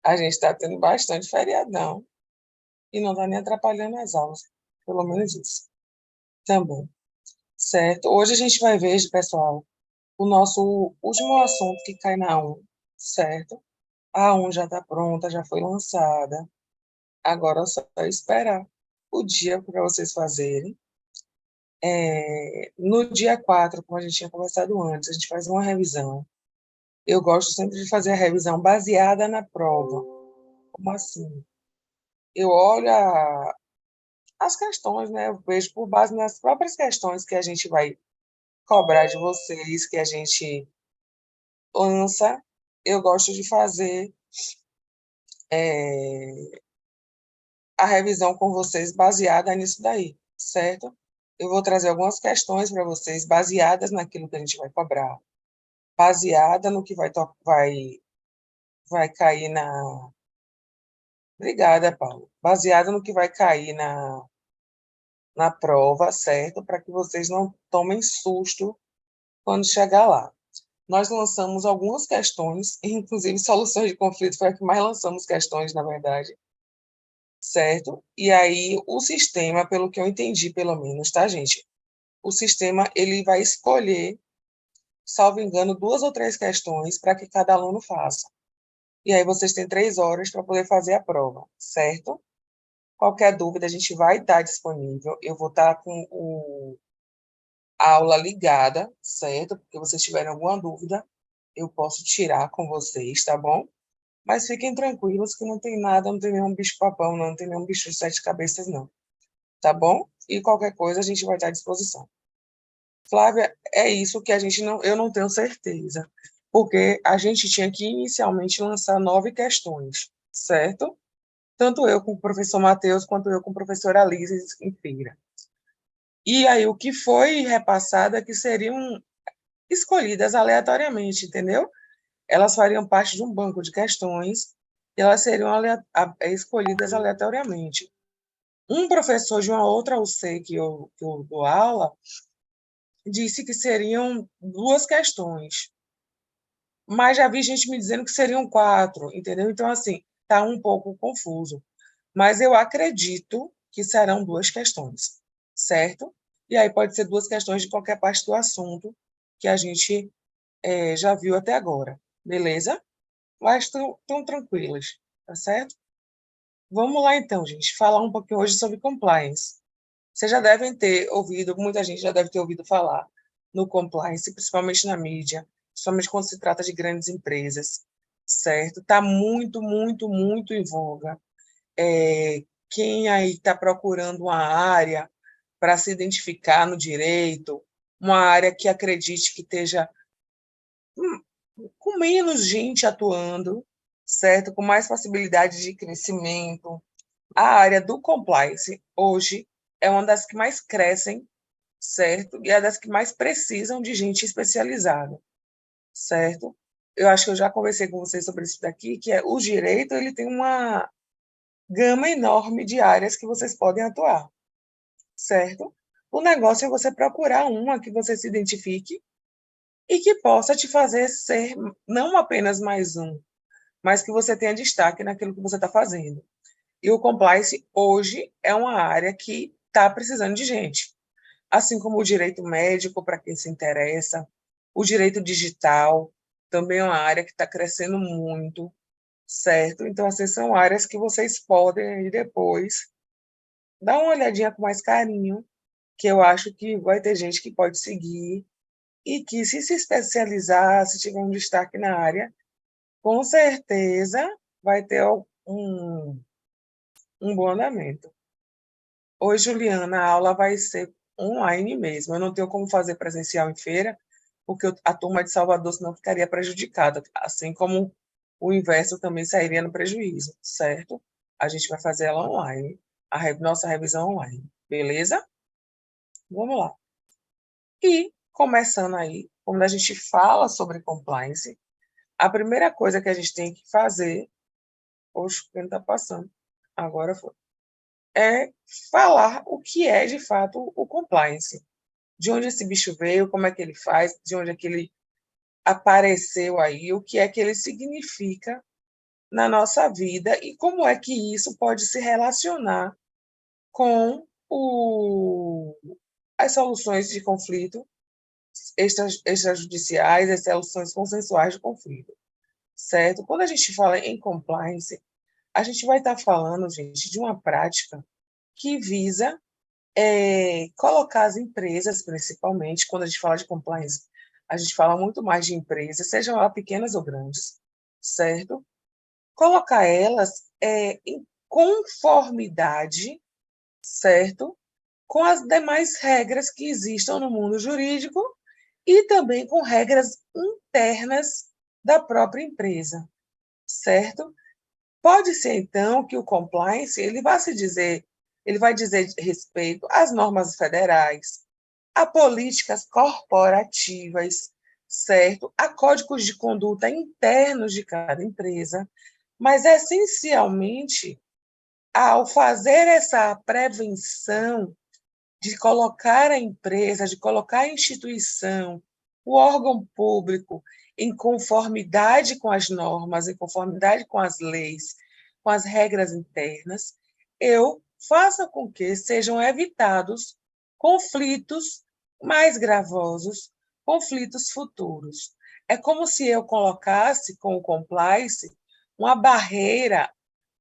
A gente está tendo bastante feriadão e não está nem atrapalhando as aulas, pelo menos isso. Também, certo? Hoje a gente vai ver, pessoal, o nosso último assunto que cai na A1, certo? A A1 já está pronta, já foi lançada. Agora é só esperar o dia para vocês fazerem. No dia 4, como a gente tinha conversado antes, a gente faz uma revisão. Eu gosto sempre de fazer a revisão baseada na prova. Como assim? Eu olho as questões, né? Eu vejo por base nas próprias questões que a gente vai cobrar de vocês, que a gente lança. Eu gosto de fazer é, a revisão com vocês baseada nisso daí, certo? Eu vou trazer algumas questões para vocês baseadas naquilo que a gente vai cobrar, baseada no que vai cair na. Obrigada, Paulo. Baseada no que vai cair na prova, certo? Para que vocês não tomem susto quando chegar lá. Nós lançamos algumas questões, inclusive soluções de conflito foi a que mais lançamos questões, na verdade, certo? E aí o sistema, pelo que eu entendi, pelo menos, tá, gente? O sistema ele vai escolher, salvo engano, 2 ou 3 questões para que cada aluno faça. E aí vocês têm 3 horas para poder fazer a prova, certo? Qualquer dúvida, a gente vai estar disponível. Eu vou estar com a aula ligada, certo? Porque vocês tiverem alguma dúvida, eu posso tirar com vocês, tá bom? Mas fiquem tranquilos que não tem nada, não tem nenhum bicho-papão, não tem nenhum bicho de 7 cabeças, não. Tá bom? E qualquer coisa a gente vai estar à disposição. Flávia, é isso que eu não tenho certeza, porque a gente tinha que inicialmente lançar 9 questões, certo? Tanto eu com o professor Matheus, quanto eu com a professora Alice em Feira. E aí o que foi repassado é que seriam escolhidas aleatoriamente, entendeu? Elas fariam parte de um banco de questões e elas seriam escolhidas aleatoriamente. Um professor de uma outra UC que eu dou aula disse que seriam 2 questões, mas já vi gente me dizendo que seriam 4, entendeu? Então, assim, está um pouco confuso. Mas eu acredito que serão 2 questões, certo? E aí pode ser 2 questões de qualquer parte do assunto que a gente já viu até agora, beleza? Mas estão tranquilas, tá certo? Vamos lá então, gente, falar um pouquinho hoje sobre compliance. Vocês já devem ter ouvido, muita gente já deve ter ouvido falar no compliance, principalmente na mídia, principalmente quando se trata de grandes empresas, certo? Está muito, muito, muito em voga. Quem aí está procurando uma área para se identificar no direito, uma área que acredite que esteja com menos gente atuando, certo? Com mais possibilidade de crescimento. A área do compliance hoje é uma das que mais crescem, certo? E é das que mais precisam de gente especializada, certo? Eu acho que eu já conversei com vocês sobre isso daqui, que é o direito, ele tem uma gama enorme de áreas que vocês podem atuar, certo? O negócio é você procurar uma que você se identifique e que possa te fazer ser não apenas mais um, mas que você tenha destaque naquilo que você está fazendo. E o compliance hoje é uma área que está precisando de gente, assim como o direito médico, para quem se interessa, o direito digital também é uma área que está crescendo muito, certo? Então, assim, são áreas que vocês podem aí depois dar uma olhadinha com mais carinho, que eu acho que vai ter gente que pode seguir e que, se especializar, se tiver um destaque na área, com certeza vai ter um bom andamento. Oi, Juliana, a aula vai ser online mesmo. Eu não tenho como fazer presencial em feira, porque a turma de Salvador senão ficaria prejudicada, assim como o inverso também sairia no prejuízo, certo? A gente vai fazer ela online, nossa revisão online, beleza? Vamos lá. E, começando aí, quando a gente fala sobre compliance, a primeira coisa que a gente tem que fazer, poxa, o que está passando? Agora foi. É falar o que é, de fato, o compliance. De onde esse bicho veio, como é que ele faz, de onde é que ele apareceu aí, o que é que ele significa na nossa vida e como é que isso pode se relacionar com as soluções de conflito extrajudiciais, as soluções consensuais de conflito, certo? Quando a gente fala em compliance, a gente vai estar falando, gente, de uma prática que visa colocar as empresas, principalmente, quando a gente fala de compliance, a gente fala muito mais de empresas, sejam elas pequenas ou grandes, certo? Colocar elas em conformidade, certo? Com as demais regras que existam no mundo jurídico e também com regras internas da própria empresa, certo? Pode ser, então, que o compliance ele vai dizer respeito às normas federais, a políticas corporativas, certo? A códigos de conduta internos de cada empresa, mas essencialmente, ao fazer essa prevenção de colocar a empresa, de colocar a instituição, o órgão público em conformidade com as normas, em conformidade com as leis, com as regras internas, eu faça com que sejam evitados conflitos mais gravosos, conflitos futuros. É como se eu colocasse com o compliance uma barreira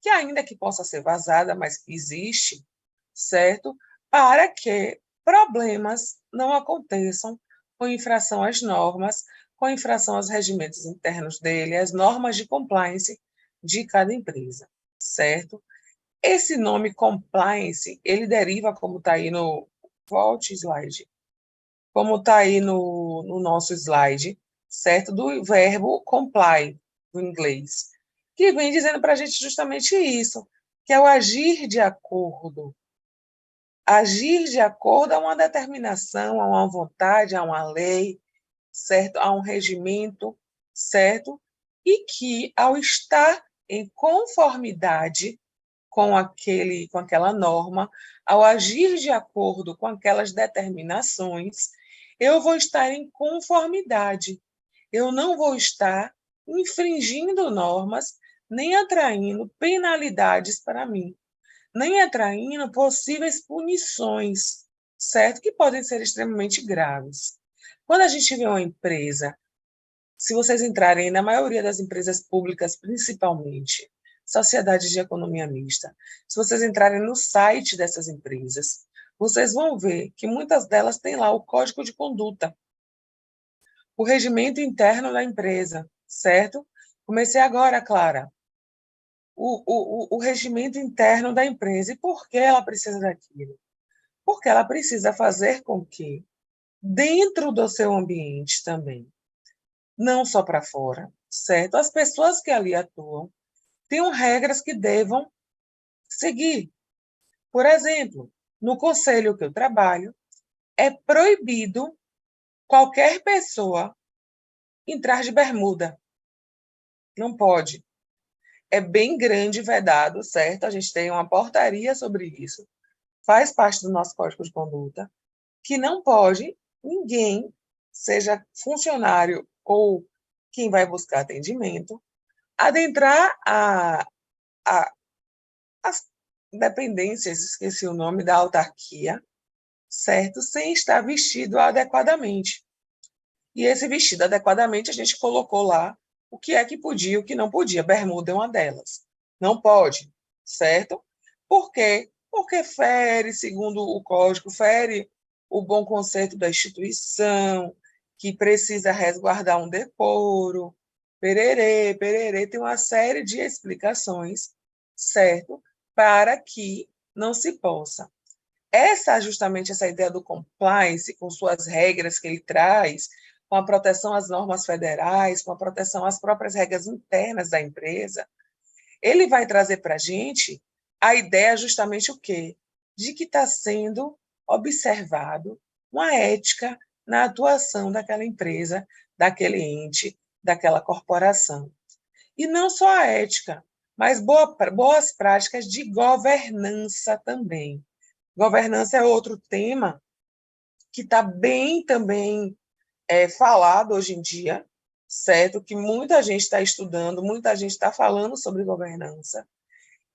que ainda que possa ser vazada, mas que existe, certo? Para que problemas não aconteçam com infração às normas, com infração aos regimentos internos dele, às normas de compliance de cada empresa, certo? Esse nome compliance, ele deriva, como está aí no volte slide, como está aí no nosso slide, certo? Do verbo comply, do inglês, que vem dizendo para a gente justamente isso, que é o agir de acordo. Agir de acordo a uma determinação, a uma vontade, a uma lei, certo? A um regimento, certo? E que, ao estar em conformidade com aquela norma, ao agir de acordo com aquelas determinações, eu vou estar em conformidade. Eu não vou estar infringindo normas, nem atraindo penalidades para mim, nem atraindo possíveis punições, certo? Que podem ser extremamente graves. Quando a gente vê uma empresa, se vocês entrarem na maioria das empresas públicas, principalmente, sociedades de economia mista, se vocês entrarem no site dessas empresas, vocês vão ver que muitas delas têm lá o código de conduta, o regimento interno da empresa, certo? Comecei agora, Clara. O regimento interno da empresa. E por que ela precisa daquilo? Porque ela precisa fazer com que, dentro do seu ambiente também, não só para fora, certo? As pessoas que ali atuam tenham regras que devam seguir. Por exemplo, no conselho que eu trabalho, é proibido qualquer pessoa entrar de bermuda. Não pode. É bem grande vedado, certo? A gente tem uma portaria sobre isso. Faz parte do nosso código de conduta, que não pode ninguém, seja funcionário ou quem vai buscar atendimento, adentrar as dependências, esqueci o nome da autarquia, certo? Sem estar vestido adequadamente. E esse vestido adequadamente, a gente colocou lá o que é que podia e o que não podia. Bermuda é uma delas. Não pode, certo? Por quê? Porque fere, segundo o código, fere o bom conceito da instituição, que precisa resguardar um decoro, pererê, pererê, tem uma série de explicações, certo? Para que não se possa. Justamente essa ideia do compliance, com suas regras que ele traz, com a proteção às normas federais, com a proteção às próprias regras internas da empresa, ele vai trazer para a gente a ideia justamente o quê? De que está sendo observado uma ética na atuação daquela empresa, daquele ente, daquela corporação. E não só a ética, mas boas práticas de governança também. Governança é outro tema que está bem também falado hoje em dia, certo? Que muita gente está estudando, muita gente está falando sobre governança.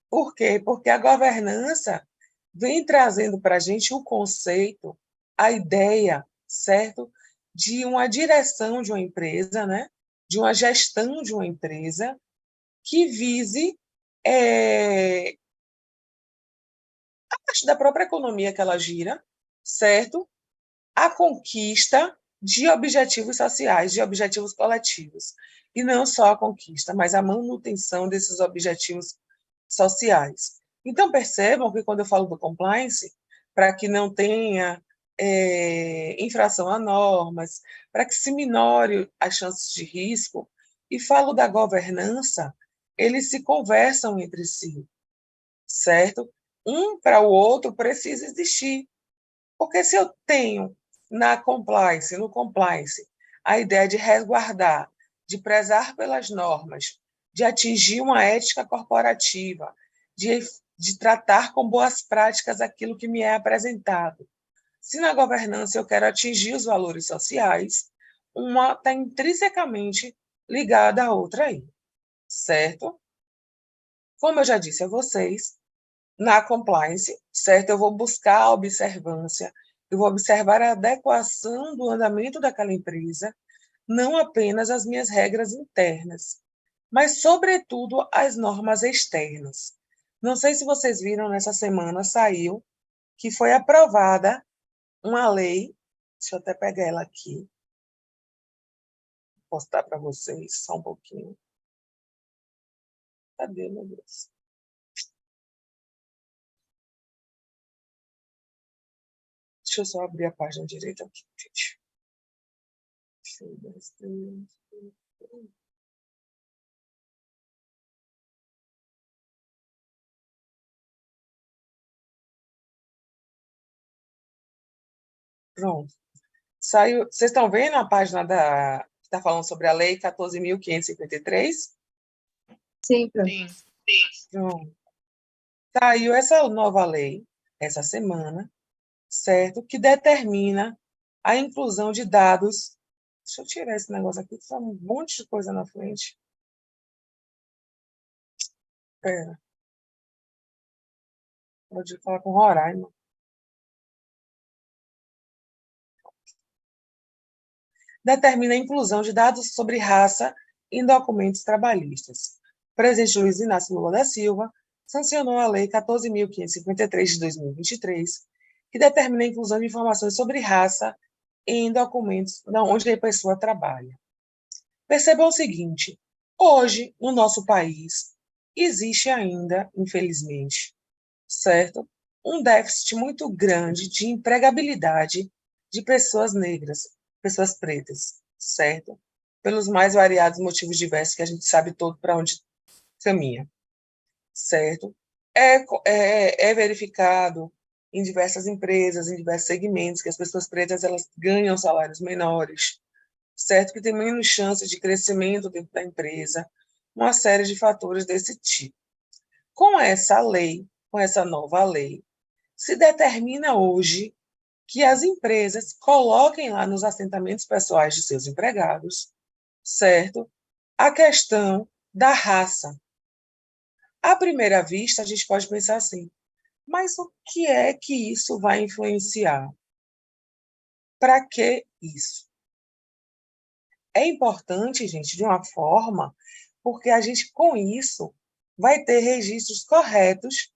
Por quê? Porque a governança vem trazendo para a gente o conceito, a ideia, certo? De uma direção de uma empresa, né? De uma gestão de uma empresa que vise a parte da própria economia que ela gira, certo? A conquista de objetivos sociais, de objetivos coletivos. E não só a conquista, mas a manutenção desses objetivos sociais. Então, percebam que quando eu falo do compliance, para que não tenha infração a normas, para que se minore as chances de risco, e falo da governança, eles se conversam entre si, certo? Um para o outro precisa existir. Porque se eu tenho no compliance, a ideia de resguardar, de prezar pelas normas, de atingir uma ética corporativa, de, de tratar com boas práticas aquilo que me é apresentado. Se na governança eu quero atingir os valores sociais, uma está intrinsecamente ligada à outra aí, certo? Como eu já disse a vocês, na compliance, certo? Eu vou buscar a observância, eu vou observar a adequação do andamento daquela empresa, não apenas as minhas regras internas, mas, sobretudo, as normas externas. Não sei se vocês viram, nessa semana saiu que foi aprovada uma lei, deixa eu até pegar ela aqui, postar para vocês só um pouquinho. Cadê, meu Deus? Deixa eu só abrir a página direita aqui, gente. Deixa eu ver. Pronto. Saiu, vocês estão vendo a página que está falando sobre a Lei 14.553? Sim, Sim. Pronto. Saiu essa nova lei, essa semana, certo? Que determina a inclusão de dados. Deixa eu tirar esse negócio aqui, que tá um monte de coisa na frente. Espera. Pode falar com Roraima. Determina a inclusão de dados sobre raça em documentos trabalhistas. O presidente Luiz Inácio Lula da Silva sancionou a Lei 14.553 de 2023, que determina a inclusão de informações sobre raça em documentos onde a pessoa trabalha. Percebam o seguinte: hoje, no nosso país, existe ainda, infelizmente, certo, um déficit muito grande de empregabilidade de pessoas negras, pessoas pretas, certo? Pelos mais variados motivos diversos que a gente sabe todo para onde caminha, certo? É verificado em diversas empresas, em diversos segmentos, que as pessoas pretas elas ganham salários menores, certo? Que tem menos chances de crescimento dentro da empresa, uma série de fatores desse tipo. Com essa lei, com essa nova lei, se determina hoje que as empresas coloquem lá nos assentamentos pessoais de seus empregados, certo? A questão da raça. À primeira vista, a gente pode pensar assim, mas o que é que isso vai influenciar? Para que isso? É importante, gente, de uma forma, porque a gente, com isso, vai ter registros corretos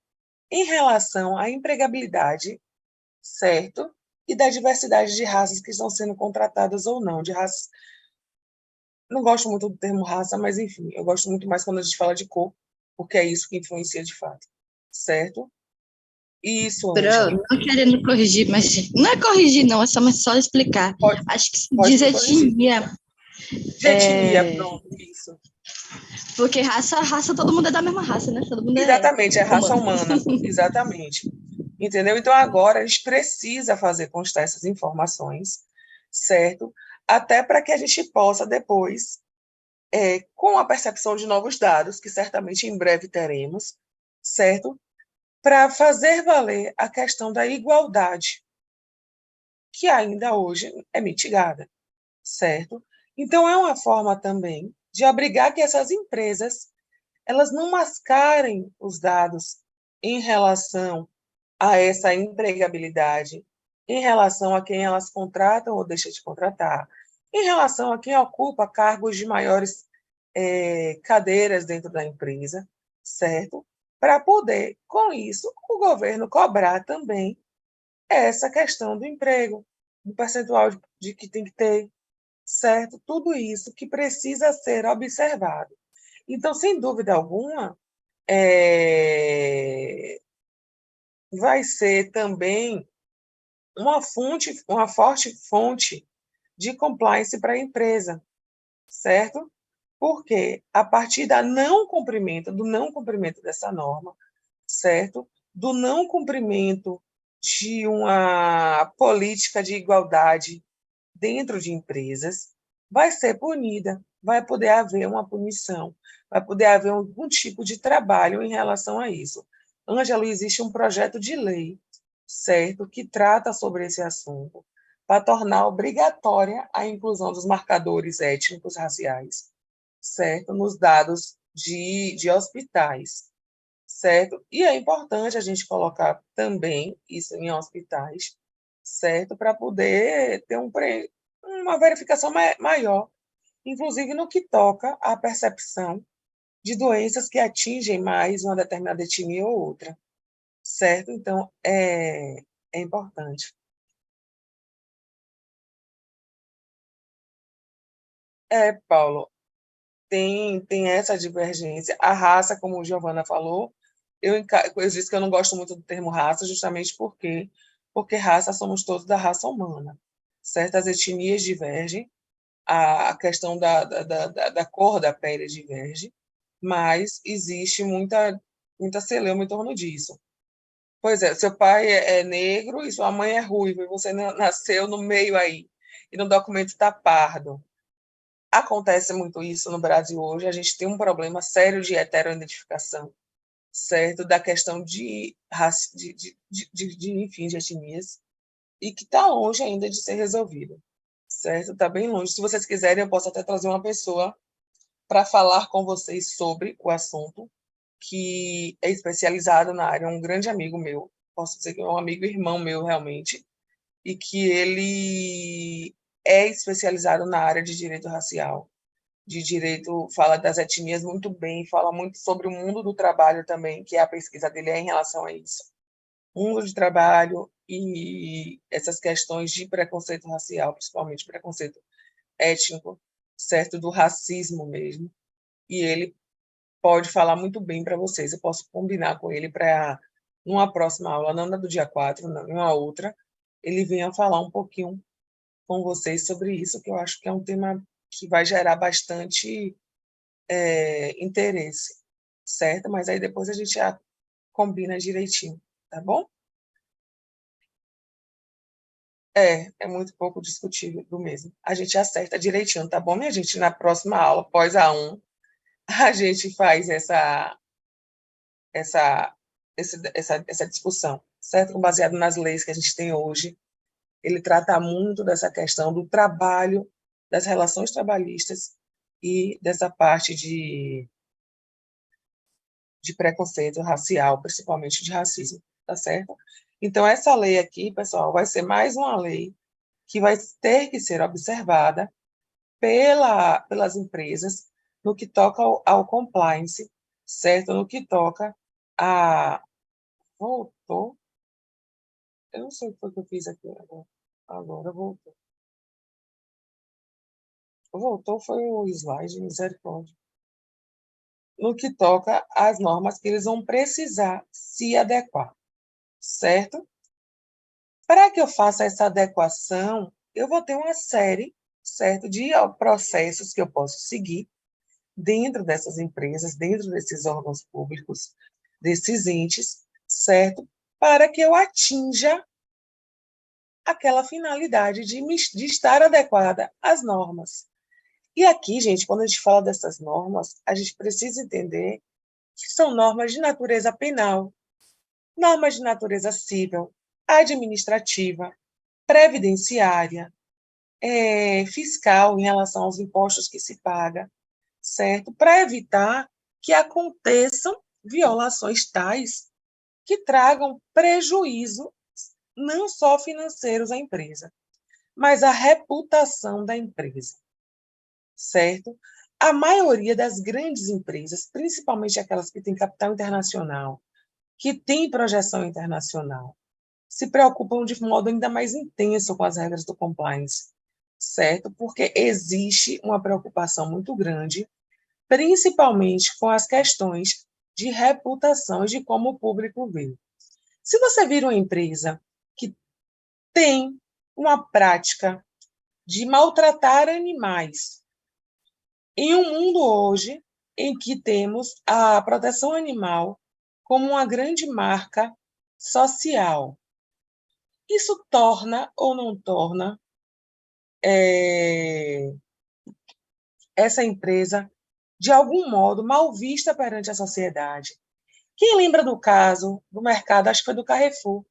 em relação à empregabilidade, certo? E da diversidade de raças que estão sendo contratadas ou não, de raças. Não gosto muito do termo raça, mas enfim, eu gosto muito mais quando a gente fala de cor, porque é isso que influencia de fato, certo? Isso, Ângela. pronto. Não querendo corrigir, mas não é corrigir, não, é só explicar. Pode, Acho que se pode diz me corrigir. etnia, De etnia, pronto, isso. porque raça, todo mundo é da mesma raça, né? Todo mundo é Exatamente, é raça humano. humana, exatamente. Entendeu? Então, agora a gente precisa fazer constar essas informações, certo? Até para que a gente possa depois, com a percepção de novos dados, que certamente em breve teremos, certo? Para fazer valer a questão da igualdade, que ainda hoje é mitigada, certo? Então, é uma forma também de obrigar que essas empresas elas não mascarem os dados em relação a essa empregabilidade, em relação a quem elas contratam ou deixam de contratar, em relação a quem ocupa cargos de maiores cadeiras dentro da empresa, certo? Para poder, com isso, o governo cobrar também essa questão do emprego, do percentual de que tem que ter, certo? Tudo isso que precisa ser observado. Então, sem dúvida alguma, vai ser também uma forte fonte de compliance para a empresa, certo? Porque a partir do não cumprimento dessa norma, certo? Do não cumprimento de uma política de igualdade dentro de empresas, vai ser punida, vai poder haver uma punição, vai poder haver algum tipo de trabalho em relação a isso. Ângelo, existe um projeto de lei, certo, que trata sobre esse assunto, para tornar obrigatória a inclusão dos marcadores étnicos raciais, certo, nos dados de hospitais, certo? E é importante a gente colocar também isso em hospitais, certo? Para poder ter uma verificação maior, inclusive no que toca à percepção de doenças que atingem mais uma determinada etnia ou outra, certo? Então, é importante. Paulo, tem essa divergência. A raça, como Giovana falou, eu disse que eu não gosto muito do termo raça, justamente porque raça somos todos da raça humana. Certas etnias divergem, a questão da cor da pele diverge, mas existe muita celeuma em torno disso. Pois é, seu pai é negro e sua mãe é ruiva, e você nasceu no meio aí, e no documento está pardo. Acontece muito isso no Brasil hoje, a gente tem um problema sério de heteroidentificação, certo? Da questão enfim, de etnias, e que está longe ainda de ser resolvido, certo? Está bem longe. Se vocês quiserem, eu posso até trazer uma pessoa para falar com vocês sobre o assunto, que é especializado na área, um grande amigo meu, posso dizer que é um amigo irmão meu realmente, e que ele é especializado na área de direito racial, de direito, fala das etnias muito bem, fala muito sobre o mundo do trabalho também, que a pesquisa dele é em relação a isso. Mundo de trabalho e essas questões de preconceito racial, principalmente preconceito étnico, certo? Do racismo mesmo. E ele pode falar muito bem para vocês. Eu posso combinar com ele para, numa próxima aula, não na do dia 4, numa outra, ele venha falar um pouquinho com vocês sobre isso, que eu acho que é um tema que vai gerar bastante interesse, certo? Mas aí depois a gente já combina direitinho, tá bom? É muito pouco discutível do mesmo. A gente acerta direitinho, tá bom, minha gente? Na próxima aula, pós A1, a gente faz essa, essa discussão, certo? Baseado nas leis que a gente tem hoje. Ele trata muito dessa questão do trabalho, das relações trabalhistas e dessa parte de preconceito racial, principalmente de racismo, tá certo? Então, essa lei aqui, pessoal, vai ser mais uma lei que vai ter que ser observada pelas empresas no que toca ao compliance, certo? No que toca a... Voltou? Eu não sei o que foi que eu fiz aqui agora. Agora voltou. Voltou foi o slide, misericórdia. No que toca às normas que eles vão precisar se adequar, certo? Para que eu faça essa adequação, eu vou ter uma série, certo, de processos que eu posso seguir dentro dessas empresas, dentro desses órgãos públicos, desses entes, certo? Para que eu atinja aquela finalidade de estar adequada às normas. E aqui, gente, quando a gente fala dessas normas, a gente precisa entender que são normas de natureza penal, normas de natureza civil, administrativa, previdenciária, fiscal em relação aos impostos que se paga, certo? Para evitar que aconteçam violações tais que tragam prejuízo não só financeiros à empresa, mas à reputação da empresa, certo? A maioria das grandes empresas, principalmente aquelas que têm capital internacional, que têm projeção internacional, se preocupam de modo ainda mais intenso com as regras do compliance, certo? Porque existe uma preocupação muito grande, principalmente com as questões de reputação e de como o público vê. Se você vir uma empresa que tem uma prática de maltratar animais, em um mundo hoje em que temos a proteção animal como uma grande marca social, isso torna ou não torna essa empresa, de algum modo, mal vista perante a sociedade? Quem lembra do caso do mercado, acho que foi do Carrefour,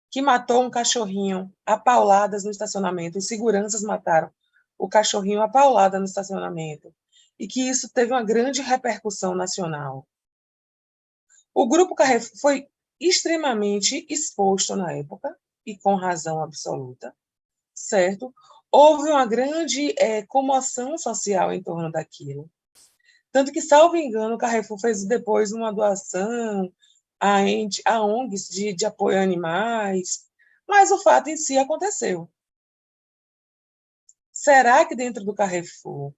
que matou um cachorrinho a pauladas no estacionamento, os seguranças mataram o cachorrinho a paulada no estacionamento, e que isso teve uma grande repercussão nacional. O Grupo Carrefour foi extremamente exposto na época, e com razão absoluta, certo? Houve uma grande comoção social em torno daquilo. Tanto que, salvo engano, o Carrefour fez depois uma doação a ONGs de apoio a animais, mas o fato em si aconteceu. Será que dentro do Carrefour,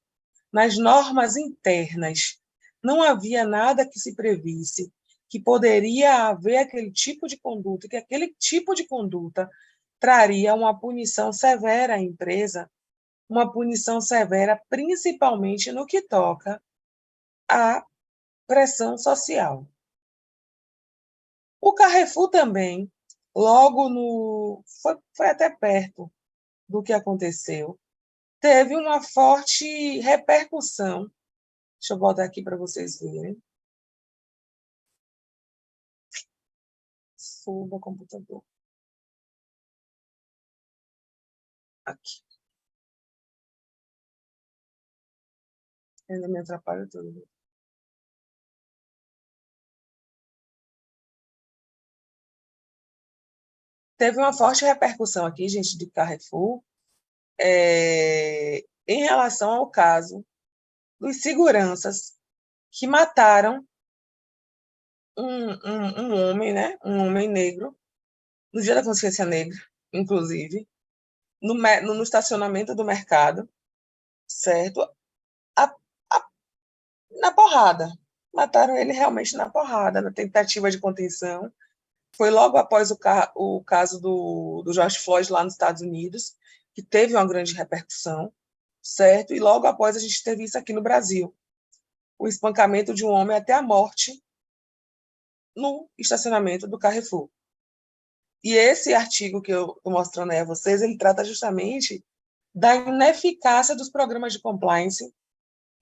nas normas internas, não havia nada que se previsse que poderia haver aquele tipo de conduta, que aquele tipo de conduta traria uma punição severa à empresa, uma punição severa principalmente no que toca à pressão social? O Carrefour também, logo no... Foi até perto do que aconteceu, teve uma forte repercussão. Deixa eu botar aqui para vocês verem. Suba o computador. Aqui. Ainda me atrapalha tudo. Teve uma forte repercussão aqui, gente, de Carrefour, em relação ao caso dos seguranças que mataram um homem, né? Um homem negro, no Dia da Consciência Negra, inclusive, no estacionamento do mercado, certo? A, a, na porrada. Mataram ele realmente na porrada, na tentativa de contenção. Foi logo após o caso do George Floyd lá nos Estados Unidos, que teve uma grande repercussão, certo? E logo após a gente teve isso aqui no Brasil, o espancamento de um homem até a morte no estacionamento do Carrefour. E esse artigo que eu estou mostrando aí a vocês, ele trata justamente da ineficácia dos programas de compliance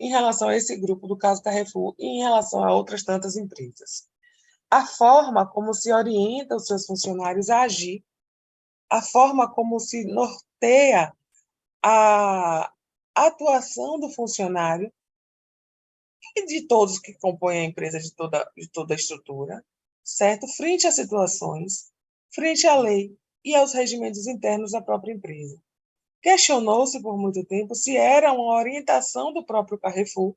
em relação a esse grupo do caso Carrefour e em relação a outras tantas empresas. A forma como se orienta os seus funcionários a agir, a forma como se norteia a atuação do funcionário e de todos que compõem a empresa, de toda a estrutura, certo? Frente a situações, frente à lei e aos regimentos internos da própria empresa. Questionou-se por muito tempo se era uma orientação do próprio Carrefour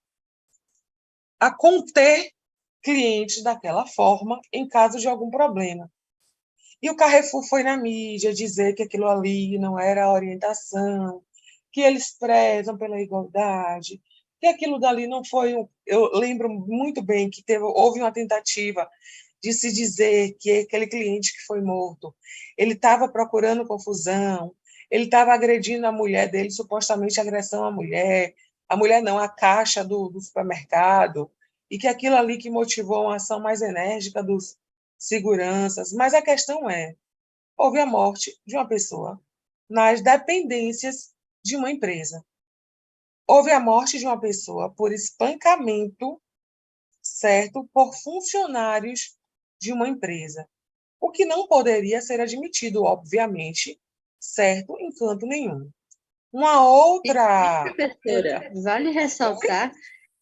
a conter clientes daquela forma em caso de algum problema. E o Carrefour foi na mídia dizer que aquilo ali não era orientação, que eles prezam pela igualdade, que aquilo dali não foi... Eu lembro muito bem que houve uma tentativa de se dizer que aquele cliente que foi morto, ele estava procurando confusão, ele estava agredindo a mulher dele, supostamente agressão à a mulher não, a caixa do supermercado, e que aquilo ali que motivou uma ação mais enérgica dos seguranças. Mas a questão houve a morte de uma pessoa nas dependências de uma empresa. Houve a morte de uma pessoa por espancamento, certo, por funcionários de uma empresa, o que não poderia ser admitido, obviamente, certo, em canto nenhum. Uma E, outra. professora, vale ressaltar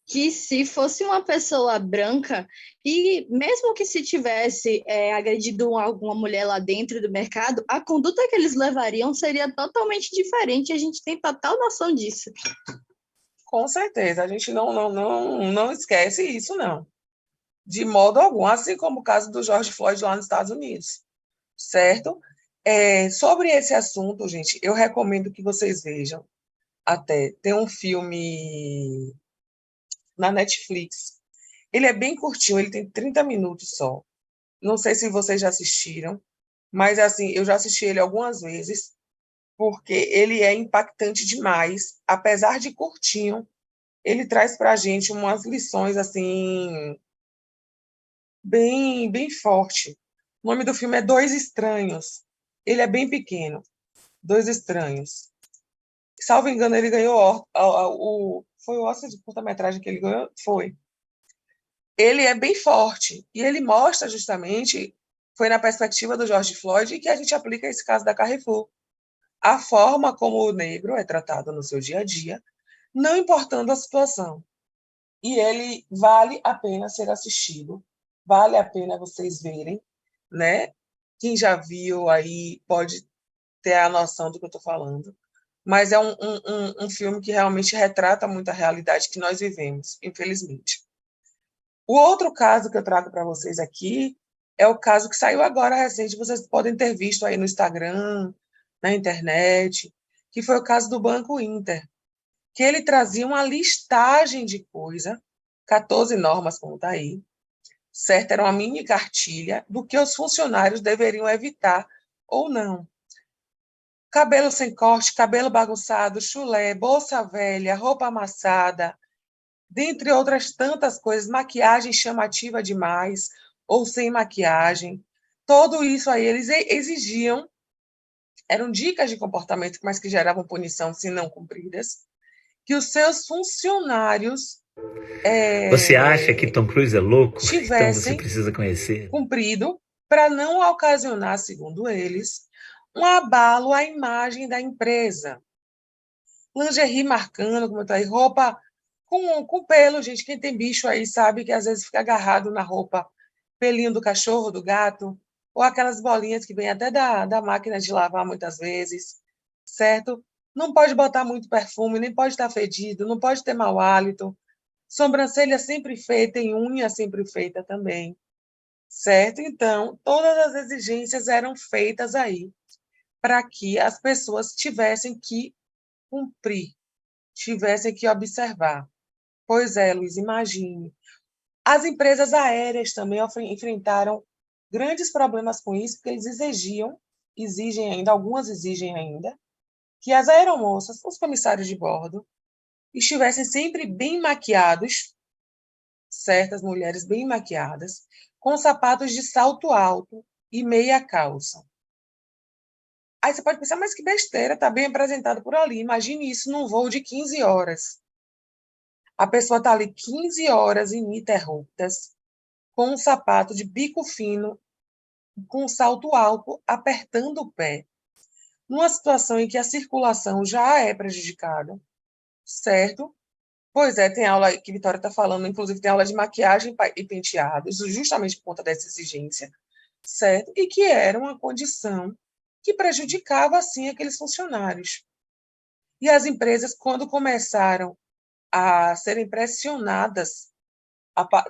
que se fosse uma pessoa branca, e mesmo que se tivesse agredido alguma mulher lá dentro do mercado, a conduta que eles levariam seria totalmente diferente, a gente tem total noção disso. Com certeza, a gente não esquece isso, não. De modo algum, assim como o caso do George Floyd lá nos Estados Unidos, certo? Sobre esse assunto, gente, eu recomendo que vocês vejam. Até tem um filme na Netflix. Ele é bem curtinho, ele tem 30 minutos só. Não sei se vocês já assistiram, mas assim, eu já assisti ele algumas vezes, porque ele é impactante demais, apesar de curtinho, ele traz para a gente umas lições assim bem forte. O nome do filme é Dois Estranhos. Ele é bem pequeno, Dois Estranhos. Salvo engano, ele ganhou foi o Oscar de curta-metragem que ele ganhou, foi. Ele é bem forte e ele mostra justamente, foi na perspectiva do George Floyd que a gente aplica esse caso da Carrefour. A forma como o negro é tratado no seu dia a dia, não importando a situação. E ele vale a pena ser assistido, vale a pena vocês verem, né? Quem já viu aí pode ter a noção do que eu estou falando, mas é um filme que realmente retrata muito a realidade que nós vivemos, infelizmente. O outro caso que eu trago para vocês aqui é o caso que saiu agora recente, vocês podem ter visto aí no Instagram, na internet, que foi o caso do Banco Inter, que ele trazia uma listagem de coisa, 14 normas, como está aí, certo? Era uma mini cartilha do que os funcionários deveriam evitar ou não. Cabelo sem corte, cabelo bagunçado, chulé, bolsa velha, roupa amassada, dentre outras tantas coisas, maquiagem chamativa demais ou sem maquiagem. Tudo isso aí eles exigiam, eram dicas de comportamento, mas que geravam punição se não cumpridas, que os seus funcionários Você acha que Tom Cruise é louco? Então você tivessem precisa conhecer. cumprido para não ocasionar, segundo eles, um abalo à imagem da empresa. Lingerie marcando, como está aí, roupa com pelo, gente. Quem tem bicho aí sabe que às vezes fica agarrado na roupa, pelinho do cachorro, do gato, ou aquelas bolinhas que vêm até da máquina de lavar muitas vezes, certo? Não pode botar muito perfume, nem pode estar fedido, não pode ter mau hálito. Sobrancelha sempre feita, e unha sempre feita também, certo? Então, todas as exigências eram feitas aí para que as pessoas tivessem que cumprir, tivessem que observar. Pois é, Luiz, imagine. As empresas aéreas também enfrentaram grandes problemas com isso, porque eles exigem ainda, algumas exigem ainda, que as aeromoças, os comissários de bordo, estivessem sempre bem maquiados, certas mulheres bem maquiadas, com sapatos de salto alto e meia calça. Aí você pode pensar, mas que besteira, está bem apresentado por ali. Imagine isso num voo de 15 horas. A pessoa está ali 15 horas ininterruptas, com um sapato de bico fino, com um salto alto, apertando o pé. Numa situação em que a circulação já é prejudicada, certo? Pois é, tem aula que a Vitória está falando, inclusive tem aula de maquiagem e penteados, justamente por conta dessa exigência, certo? E que era uma condição que prejudicava, assim, aqueles funcionários. E as empresas, quando começaram a serem pressionadas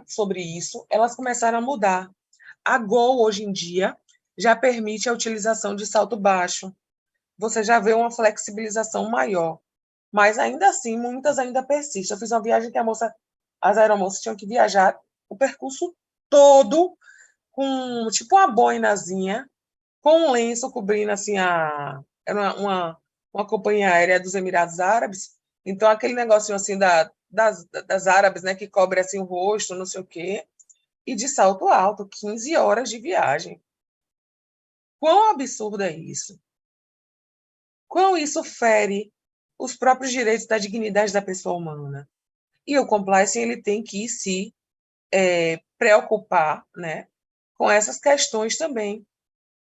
sobre isso, elas começaram a mudar. A Gol, hoje em dia, já permite a utilização de salto baixo. Você já vê uma flexibilização maior. Mas, ainda assim, muitas ainda persistem. Eu fiz uma viagem que as aeromoças tinham que viajar o percurso todo com, tipo, uma boinazinha, com um lenço cobrindo, assim, era uma companhia aérea dos Emirados Árabes, então aquele negocinho, assim, das árabes, né, que cobre, assim, o rosto, não sei o quê, e de salto alto, 15 horas de viagem. Quão absurdo é isso? Quão isso fere os próprios direitos da dignidade da pessoa humana? E o compliance, ele tem que se preocupar, né, com essas questões também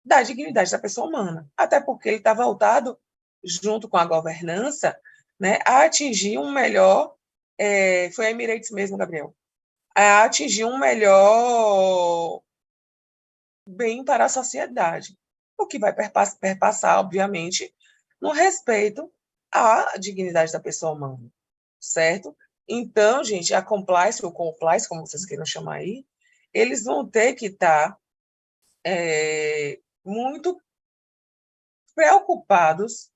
da dignidade da pessoa humana, até porque ele está voltado junto com a governança, né, a atingir um melhor, foi a Emirates mesmo, Gabriel, a atingir um melhor bem para a sociedade, o que vai perpassar, obviamente, no respeito à dignidade da pessoa humana, certo? Então, gente, a compliance, ou compliance, como vocês queiram chamar aí, eles vão ter que estar muito preocupados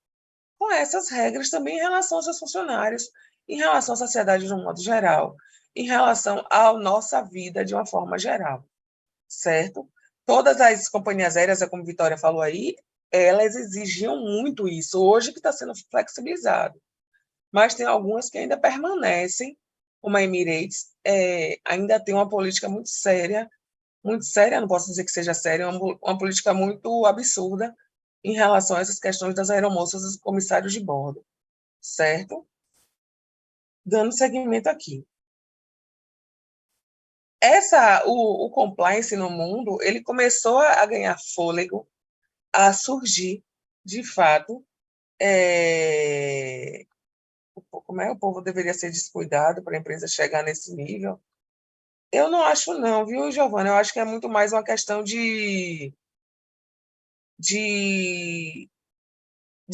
com essas regras também em relação aos seus funcionários, em relação à sociedade de um modo geral, em relação à nossa vida de uma forma geral, certo? Todas as companhias aéreas, como a Vitória falou aí, elas exigiam muito isso. Hoje que está sendo flexibilizado, mas tem algumas que ainda permanecem, como a Emirates, ainda tem uma política muito séria, não posso dizer que seja séria, é uma política muito absurda em relação a essas questões das aeromoças e dos comissários de bordo, certo? Dando seguimento aqui. O compliance no mundo, ele começou a ganhar fôlego, a surgir, de fato, como é que o povo deveria ser descuidado para a empresa chegar nesse nível? Eu não acho não, viu, Giovana? Eu acho que é muito mais uma questão de, de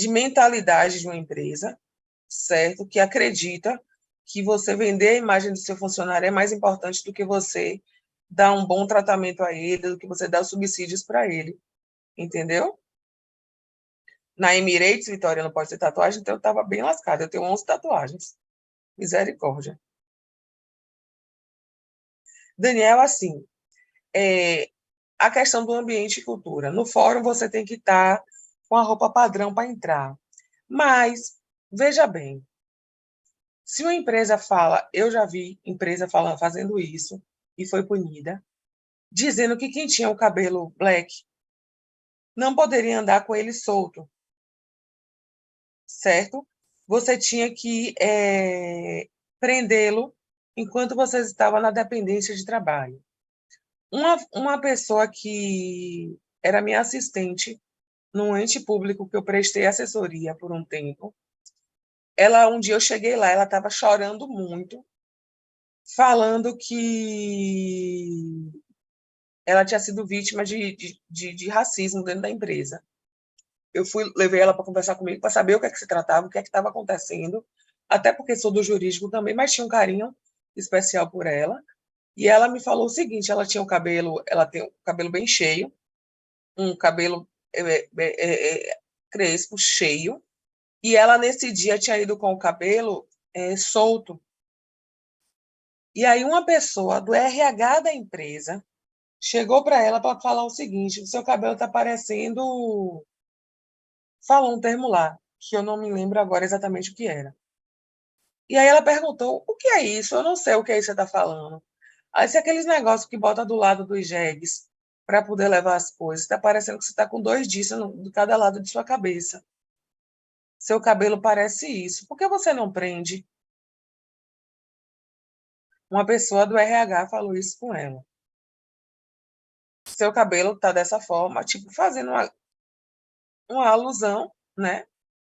mentalidade de uma empresa, certo? Que acredita que você vender a imagem do seu funcionário é mais importante do que você dar um bom tratamento a ele, do que você dar os subsídios para ele, entendeu? Na Emirates, Vitória, não pode ter tatuagem, então eu estava bem lascada. Eu tenho 11 tatuagens. Misericórdia. Daniel, assim, a questão do ambiente e cultura. No fórum você tem que estar com a roupa padrão para entrar. Mas, veja bem, se uma empresa fala, eu já vi empresa fazendo isso e foi punida, dizendo que quem tinha o cabelo black não poderia andar com ele solto, certo? Você tinha que prendê-lo enquanto você estava na dependência de trabalho. Uma pessoa que era minha assistente num ente público que eu prestei assessoria por um tempo, um dia eu cheguei lá, ela estava chorando muito, falando que ela tinha sido vítima de racismo dentro da empresa. Eu levei ela para conversar comigo, para saber o que é que se tratava, o que é que estava acontecendo, até porque sou do jurídico também, mas tinha um carinho especial por ela. E ela me falou o seguinte: ela tem o cabelo bem cheio, um cabelo crespo, cheio, e ela nesse dia tinha ido com o cabelo solto. E aí uma pessoa do RH da empresa chegou para ela para falar o seguinte: o seu cabelo está parecendo. Falou um termo lá, que eu não me lembro agora exatamente o que era. E aí ela perguntou: o que é isso? Eu não sei o que é isso que você está falando. Aí, se aqueles negócios que bota do lado dos jegues para poder levar as coisas, está parecendo que você está com 2 disso de cada lado de sua cabeça. Seu cabelo parece isso. Por que você não prende? Uma pessoa do RH falou isso com ela. Seu cabelo está dessa forma, tipo, fazendo uma alusão, né?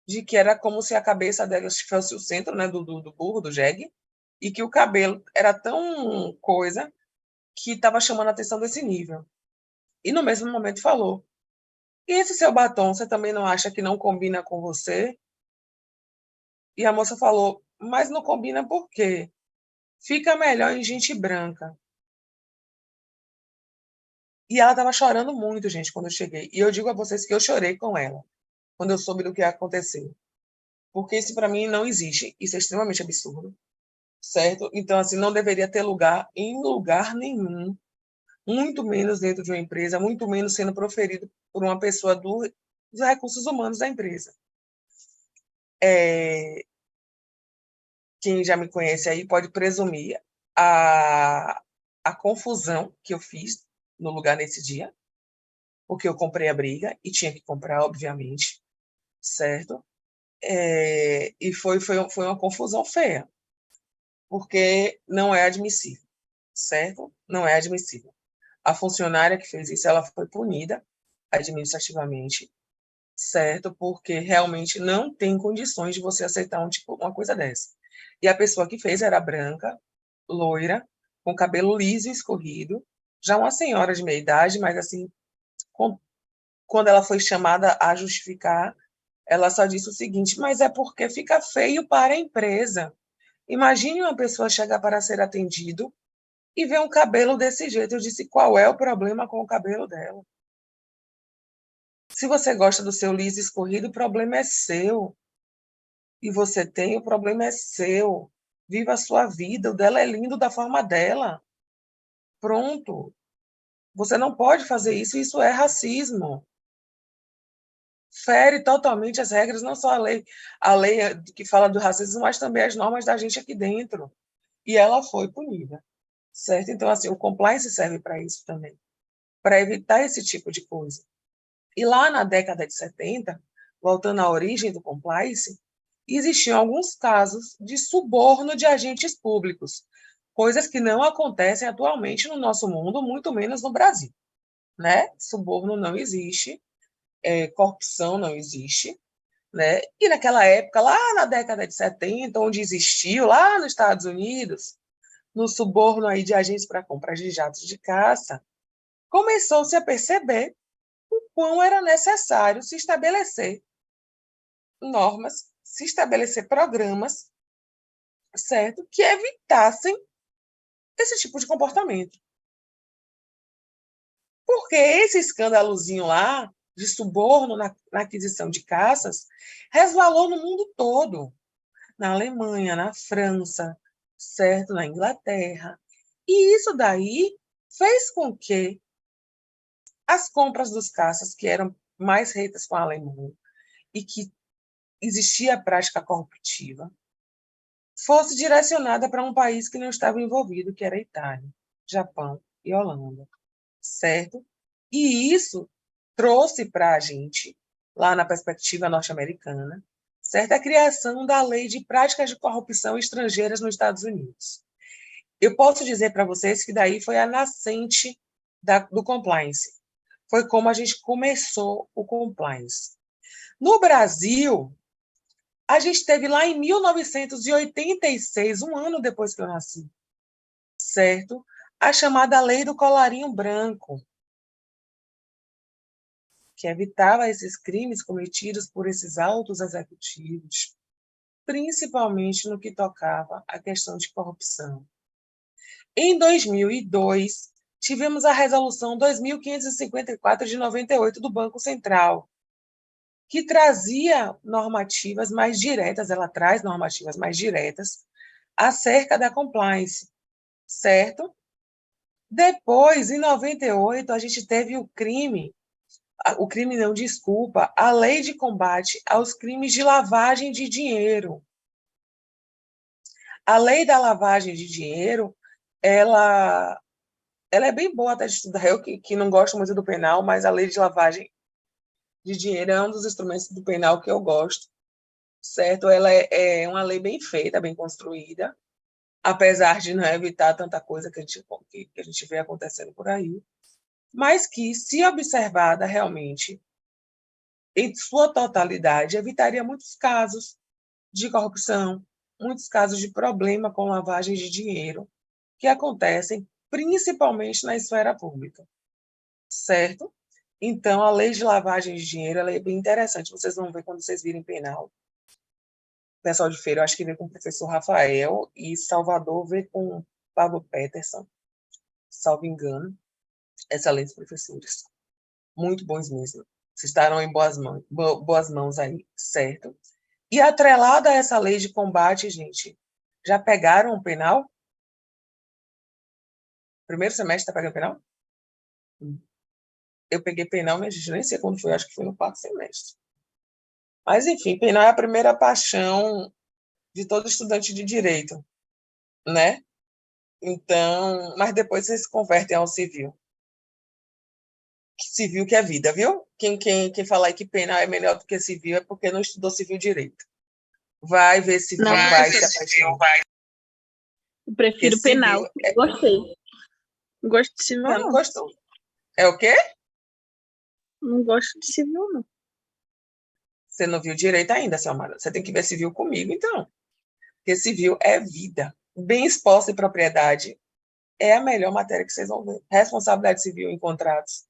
De que era como se a cabeça dela fosse o centro, né, do burro, do jegue, e que o cabelo era tão coisa que estava chamando a atenção desse nível. E no mesmo momento falou: e esse seu batom, você também não acha que não combina com você? E a moça falou: mas não combina por quê? Fica melhor em gente branca. E ela estava chorando muito, gente, quando eu cheguei. E eu digo a vocês que eu chorei com ela, quando eu soube do que aconteceu. Porque isso, para mim, não existe. Isso é extremamente absurdo, certo? Então, assim, não deveria ter lugar em lugar nenhum, muito menos dentro de uma empresa, muito menos sendo proferido por uma pessoa dos recursos humanos da empresa. Quem já me conhece aí pode presumir a confusão que eu fiz no lugar nesse dia, porque eu comprei a briga e tinha que comprar, obviamente, certo? E foi uma confusão feia, porque não é admissível, certo? Não é admissível. A funcionária que fez isso, ela foi punida administrativamente, certo? Porque realmente não tem condições de você aceitar uma coisa dessa. E a pessoa que fez era branca, loira, com cabelo liso e escorrido, já uma senhora de meia idade, mas assim, quando ela foi chamada a justificar, ela só disse o seguinte: mas é porque fica feio para a empresa. Imagine uma pessoa chegar para ser atendido e ver um cabelo desse jeito. Eu disse: qual é o problema com o cabelo dela? Se você gosta do seu liso escorrido, o problema é seu. E você tem, o problema é seu. Viva a sua vida, o dela é lindo da forma dela. Pronto. Você não pode fazer isso, isso é racismo. Fere totalmente as regras, não só a lei que fala do racismo, mas também as normas da gente aqui dentro. E ela foi punida, certo? Então, assim, o compliance serve para isso também, para evitar esse tipo de coisa. E lá na década de 70, voltando à origem do compliance, existiam alguns casos de suborno de agentes públicos, coisas que não acontecem atualmente no nosso mundo, muito menos no Brasil, né? Suborno não existe, corrupção não existe, né? E naquela época, lá na década de 70, onde existiu, lá nos Estados Unidos, no suborno aí de agentes para compra de jatos de caça, começou-se a perceber o quão era necessário se estabelecer normas, se estabelecer programas, certo, que evitassem esse tipo de comportamento. Porque esse escândalozinho lá, de suborno na aquisição de caças, resvalou no mundo todo. Na Alemanha, na França, certo, na Inglaterra. E isso daí fez com que as compras dos caças, que eram mais feitas com a Alemanha, e que existia a prática corruptiva, fosse direcionada para um país que não estava envolvido, que era a Itália, Japão e Holanda, certo? E isso trouxe para a gente, lá na perspectiva norte-americana, certo? A criação da Lei de Práticas de Corrupção Estrangeiras nos Estados Unidos. Eu posso dizer para vocês que daí foi a nascente do compliance. Foi como a gente começou o compliance. No Brasil, a gente teve lá em 1986, um ano depois que eu nasci, certo? A chamada Lei do Colarinho Branco, que evitava esses crimes cometidos por esses altos executivos, principalmente no que tocava à questão de corrupção. Em 2002, tivemos a Resolução 2554 de 98 do Banco Central, que trazia normativas mais diretas, ela traz normativas mais diretas acerca da compliance, certo? Depois, em 98, a gente teve a Lei de Combate aos Crimes de Lavagem de Dinheiro. A Lei da Lavagem de Dinheiro, ela é bem boa até de estudar, eu que não gosto muito do penal, mas a Lei de Lavagem de Dinheiro é um dos instrumentos do penal que eu gosto, certo? Ela é uma lei bem feita, bem construída, apesar de não evitar tanta coisa que a gente vê acontecendo por aí, mas que, se observada realmente em sua totalidade, evitaria muitos casos de corrupção, muitos casos de problema com lavagem de dinheiro que acontecem principalmente na esfera pública, certo? Então, a lei de lavagem de dinheiro ela é bem interessante, vocês vão ver quando vocês virem penal. O pessoal de Feira, eu acho que vê com o professor Rafael, e Salvador vê com o Pablo Peterson, salvo engano. Excelentes professores, muito bons mesmo. Vocês estarão em boas mãos aí, certo? E atrelada a essa lei de combate, gente, já pegaram o penal? Primeiro semestre está pegando penal? Eu peguei penal, minha gente, nem sei quando foi, acho que foi no quarto semestre. Mas, enfim, penal é a primeira paixão de todo estudante de direito, né? Então, mas depois vocês se convertem ao civil. Civil que é vida, viu? Quem falar que penal é melhor do que civil é porque não estudou civil direito. Vai ver civil, Não, vai se apaixonar. Eu prefiro penal. Gostei. Não gosto de civil, Não não. gostou. É o quê? Não gosto de civil, não. Você não viu direito ainda, Samara. Você tem que ver civil comigo, então. Porque civil é vida. Bem exposta e propriedade é a melhor matéria que vocês vão ver. Responsabilidade civil em contratos.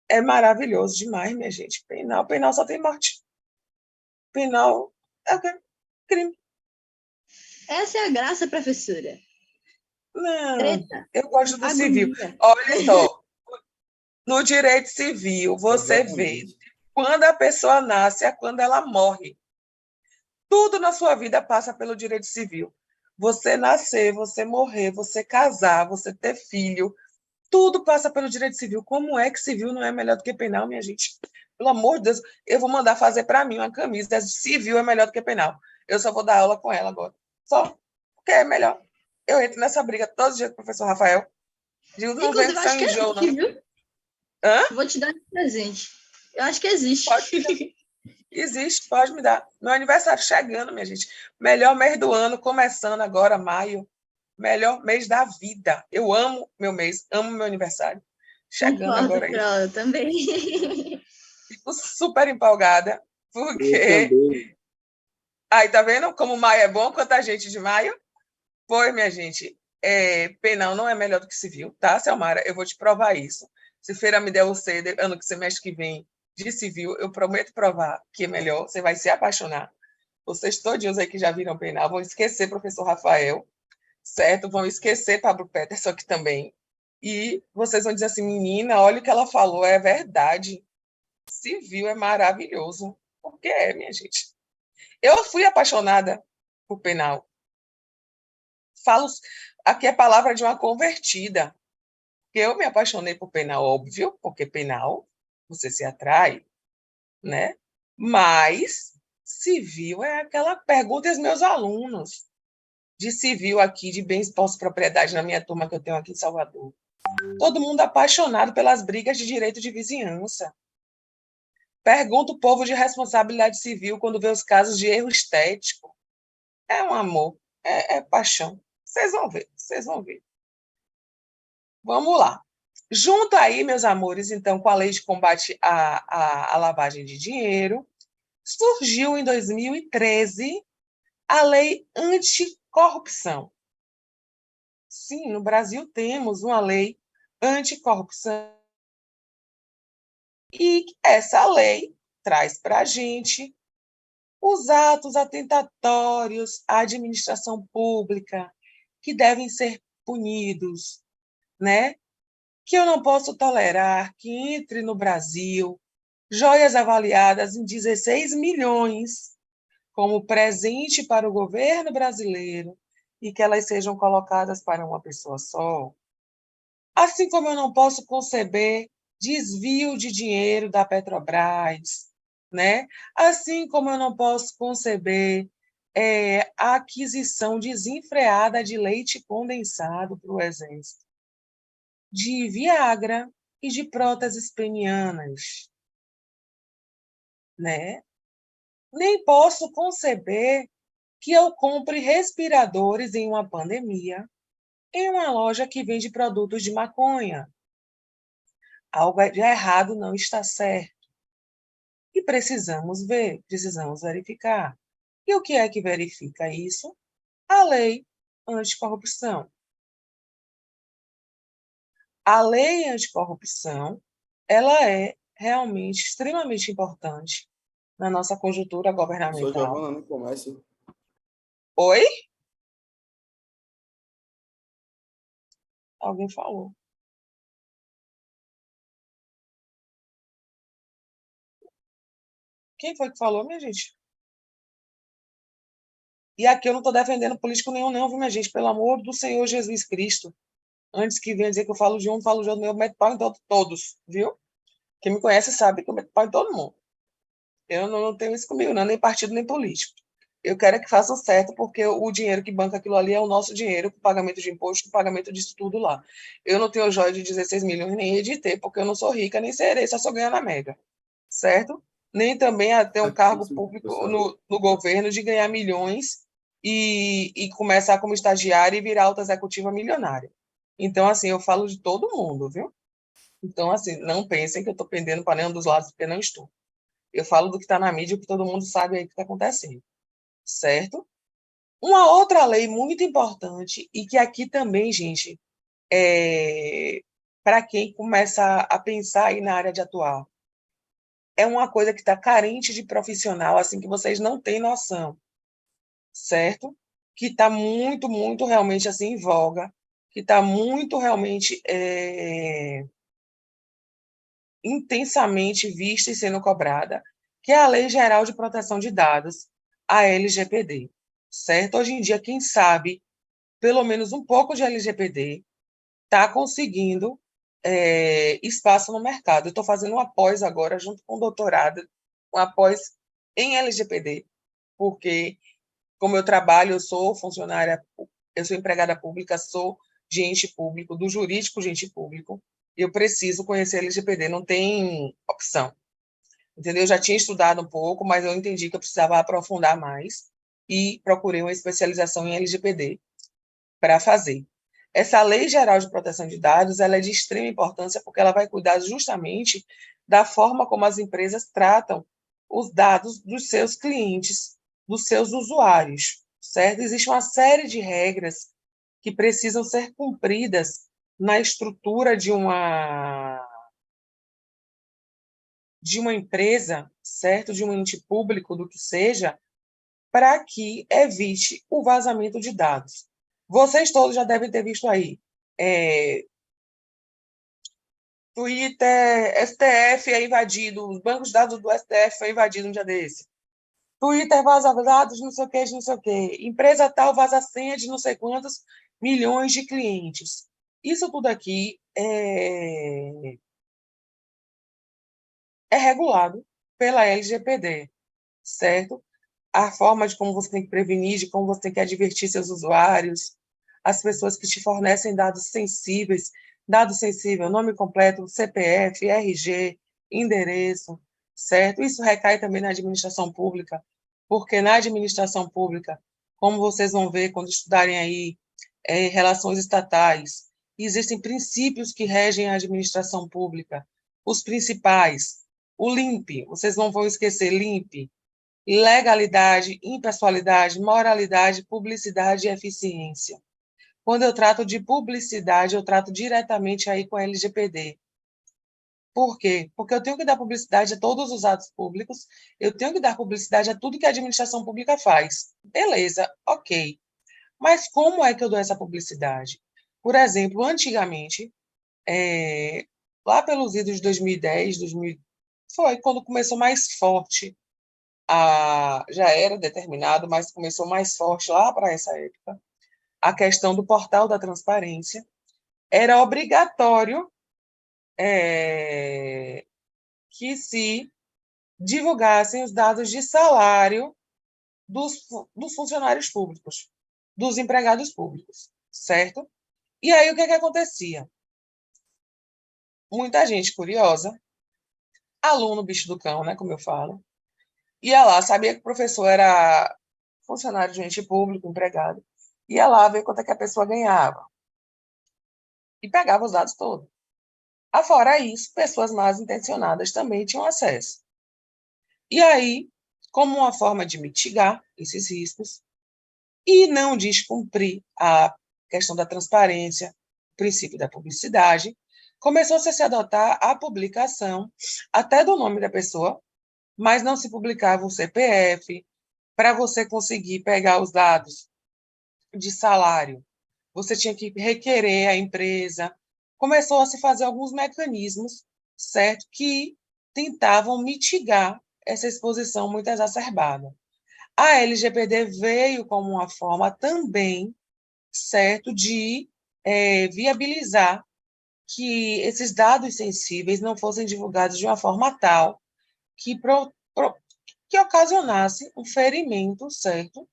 É maravilhoso demais, minha gente. Penal só tem morte. Penal é o quê? Crime. Essa é a graça, professora. Não, Treta. eu gosto do civil. Agonia. Olha só, no direito civil, você vê Exatamente. quando a pessoa nasce a quando ela morre. Tudo na sua vida passa pelo direito civil. Você nascer, você morrer, você casar, você ter filho, tudo passa pelo direito civil. Como é que civil não é melhor do que penal, minha gente? Pelo amor de Deus, eu vou mandar fazer para mim uma camisa. Civil é melhor do que penal. Eu só vou dar aula com ela agora. Só. Porque é melhor. Eu entro nessa briga todos os dias com o professor Rafael. Digo, não vem Inclusive, com eu acho seu que enjoo, existe, não. viu? Hã? Vou te dar de presente. Eu acho que existe. Pode. Existe, pode me dar. Meu aniversário chegando, minha gente. Melhor mês do ano, começando agora, maio. Melhor mês da vida. Eu amo meu mês, amo meu aniversário. Chegando Concordo, agora aí. Pro, também. Fico super empolgada, Eu porque... também. Aí, tá vendo como maio é bom? Quanta gente de maio. Pois, minha gente, penal não é melhor do que civil, tá, Selmara? Eu vou te provar isso. Se feira me der você, ano que semestre que vem, de civil, eu prometo provar que é melhor. Você vai se apaixonar. Vocês todos aí que já viram penal vão esquecer professor Rafael, certo? Vão esquecer Pablo Peterson aqui também. E vocês vão dizer assim, menina, olha o que ela falou, é verdade. Civil é maravilhoso. Porque é, minha gente. Eu fui apaixonada por penal. Falo, aqui é palavra de uma convertida. Eu me apaixonei por penal, óbvio, porque penal você se atrai, né? Mas civil é aquela pergunta aos meus alunos de civil aqui, de bens pós-propriedade na minha turma que eu tenho aqui em Salvador. Todo mundo apaixonado pelas brigas de direito de vizinhança. Pergunta o povo de responsabilidade civil quando vê os casos de erro estético. É um amor, é paixão. Vocês vão ver, vocês vão ver. Vamos lá. Junto aí, meus amores, então, com a lei de combate à lavagem de dinheiro, surgiu em 2013 a lei anticorrupção. Sim, no Brasil temos uma lei anticorrupção. E essa lei traz para a gente os atos atentatórios à administração pública que devem ser punidos, né? Que eu não posso tolerar que entre no Brasil joias avaliadas em 16 milhões como presente para o governo brasileiro e que elas sejam colocadas para uma pessoa só. Assim como eu não posso conceber desvio de dinheiro da Petrobras, né? Assim como eu não posso conceber a aquisição desenfreada de leite condensado para o Exército, de Viagra e de próteses penianas, né? Nem posso conceber que eu compre respiradores em uma pandemia em uma loja que vende produtos de maconha. Algo de errado não está certo. E precisamos ver, precisamos verificar. E o que é que verifica isso? A lei anticorrupção. A lei anticorrupção, ela é realmente extremamente importante na nossa conjuntura Professor governamental. Giovana, no comércio. Oi? Alguém falou. Quem foi que falou, minha gente? E aqui eu não estou defendendo político nenhum, não, viu, minha gente? Pelo amor do Senhor Jesus Cristo. Antes que venha dizer que eu falo de um, falo de outro, eu meto pau em todos, viu? Quem me conhece sabe que eu meto pau em todo mundo. Eu não tenho isso comigo, não, nem partido, nem político. Eu quero é que façam certo, porque o dinheiro que banca aquilo ali é o nosso dinheiro, com pagamento de imposto, com pagamento disso tudo lá. Eu não tenho joia de 16 milhões, nem de ter, porque eu não sou rica, nem serei, só sou ganhar na Mega. Certo? Nem também a ter um cargo Certíssimo, público professor. no governo de ganhar milhões e começar como estagiária e virar alta executiva milionária. Então, assim, eu falo de todo mundo, viu? Então, assim, não pensem que eu estou pendendo para nenhum dos lados, porque não estou. Eu falo do que está na mídia, o que todo mundo sabe aí que está acontecendo, certo? Uma outra lei muito importante, e que aqui também, gente, para quem começa a pensar aí na área de atuar, é uma coisa que está carente de profissional, assim, que vocês não têm noção, certo? Que está muito, muito realmente assim em voga, que está muito realmente intensamente vista e sendo cobrada, que é a Lei Geral de Proteção de Dados, a LGPD, certo? Hoje em dia, quem sabe pelo menos um pouco de LGPD está conseguindo espaço no mercado. Eu estou fazendo uma pós agora, junto com o doutorado, uma pós em LGPD, porque, como eu trabalho, eu sou funcionária, eu sou empregada pública, sou de ente público, do jurídico de ente público, eu preciso conhecer LGPD, não tem opção. Entendeu? Eu já tinha estudado um pouco, mas eu entendi que eu precisava aprofundar mais e procurei uma especialização em LGPD para fazer. Essa Lei Geral de Proteção de Dados, ela é de extrema importância porque ela vai cuidar justamente da forma como as empresas tratam os dados dos seus clientes, dos seus usuários, certo? Existe uma série de regras que precisam ser cumpridas na estrutura de uma empresa, certo? De um ente público, do que seja, para que evite o vazamento de dados. Vocês todos já devem ter visto aí. Twitter, STF é invadido, os bancos de dados do STF foi invadido um dia desse. Twitter vaza dados, não sei o que, de não sei o que. Empresa tal vaza senha de não sei quantos milhões de clientes. Isso tudo aqui é regulado pela LGPD, certo? A forma de como você tem que prevenir, de como você tem que advertir seus usuários, as pessoas que te fornecem dados sensíveis, nome completo, CPF, RG, endereço, certo? Isso recai também na administração pública, porque na administração pública, como vocês vão ver quando estudarem aí relações estatais, existem princípios que regem a administração pública, os principais, o LIMP, vocês não vão esquecer, LIMP, legalidade, impessoalidade, moralidade, publicidade e eficiência. Quando eu trato de publicidade, eu trato diretamente aí com a LGPD. Por quê? Porque eu tenho que dar publicidade a todos os atos públicos, eu tenho que dar publicidade a tudo que a administração pública faz. Beleza, ok. Mas como é que eu dou essa publicidade? Por exemplo, antigamente, lá pelos idos de 2010, 2000, foi quando começou mais forte já era determinado, mas começou mais forte lá para essa época, a questão do portal da transparência. Era obrigatório que se divulgassem os dados de salário dos funcionários públicos, dos empregados públicos, certo? E aí, o que acontecia? Muita gente curiosa, aluno bicho do cão, né, como eu falo, ia lá, sabia que o professor era funcionário de ente público, empregado, ia lá ver quanto é que a pessoa ganhava e pegava os dados todos. Afora isso, pessoas mal intencionadas também tinham acesso. E aí, como uma forma de mitigar esses riscos e não descumprir a questão da transparência, o princípio da publicidade, começou-se a se adotar a publicação até do nome da pessoa, mas não se publicava o CPF. Para você conseguir pegar os dados de salário, você tinha que requerer a empresa. Começou a se fazer alguns mecanismos, certo, que tentavam mitigar essa exposição muito exacerbada. A LGPD veio como uma forma também, certo, de viabilizar que esses dados sensíveis não fossem divulgados de uma forma tal que ocasionasse um ferimento, certo,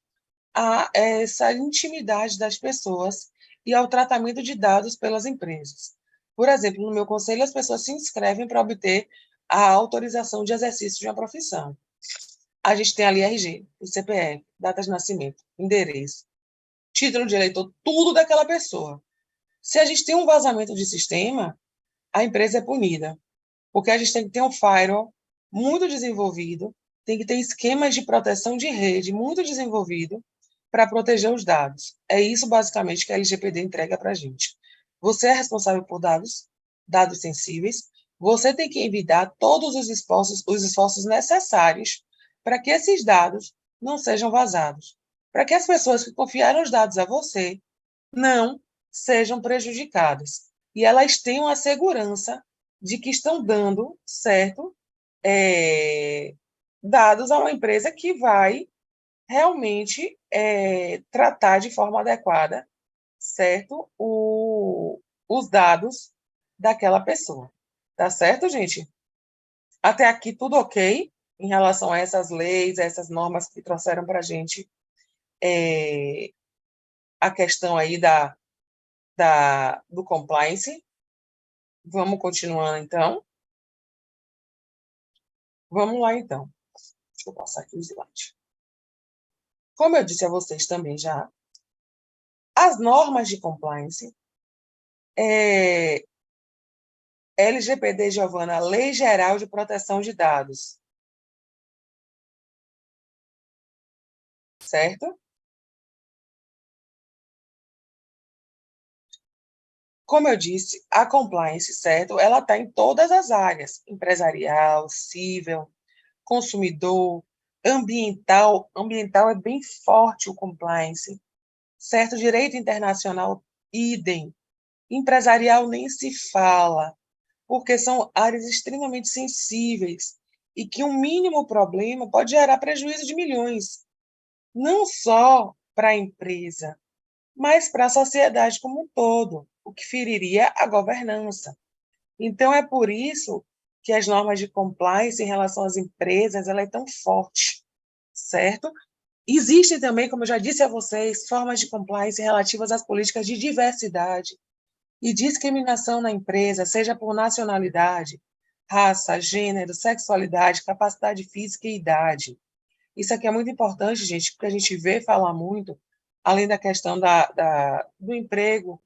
a essa intimidade das pessoas e ao tratamento de dados pelas empresas. Por exemplo, no meu conselho, as pessoas se inscrevem para obter a autorização de exercício de uma profissão. A gente tem ali RG, o CPF, data de nascimento, endereço, título de eleitor, tudo daquela pessoa. Se a gente tem um vazamento de sistema, a empresa é punida, porque a gente tem que ter um firewall muito desenvolvido, tem que ter esquemas de proteção de rede muito desenvolvido para proteger os dados. É isso, basicamente, que a LGPD entrega para a gente. Você é responsável por dados sensíveis, você tem que envidar todos os esforços necessários para que esses dados não sejam vazados, para que as pessoas que confiaram os dados a você não sejam prejudicadas e elas tenham a segurança de que estão dando, certo, dados a uma empresa que vai realmente tratar de forma adequada, certo, os dados daquela pessoa. Tá certo, gente? Até aqui tudo ok em relação a essas leis, a essas normas que trouxeram para a gente a questão aí do compliance. Vamos continuando, então? Vamos lá, então. Deixa eu passar aqui o slide. Como eu disse a vocês também já, as normas de compliance, LGPD, Giovana, Lei Geral de Proteção de Dados, certo? Como eu disse, a compliance, certo? Ela está em todas as áreas, empresarial, civil, consumidor, ambiental. Ambiental é bem forte o compliance, certo? Direito internacional, idem. Empresarial nem se fala, porque são áreas extremamente sensíveis e que um mínimo problema pode gerar prejuízo de milhões, não só para a empresa, mas para a sociedade como um todo, o que feriria a governança. Então, é por isso que as normas de compliance em relação às empresas ela é tão forte, certo? Existem também, como eu já disse a vocês, formas de compliance relativas às políticas de diversidade e discriminação na empresa, seja por nacionalidade, raça, gênero, sexualidade, capacidade física e idade. Isso aqui é muito importante, gente, porque a gente vê falar muito, além da questão do emprego,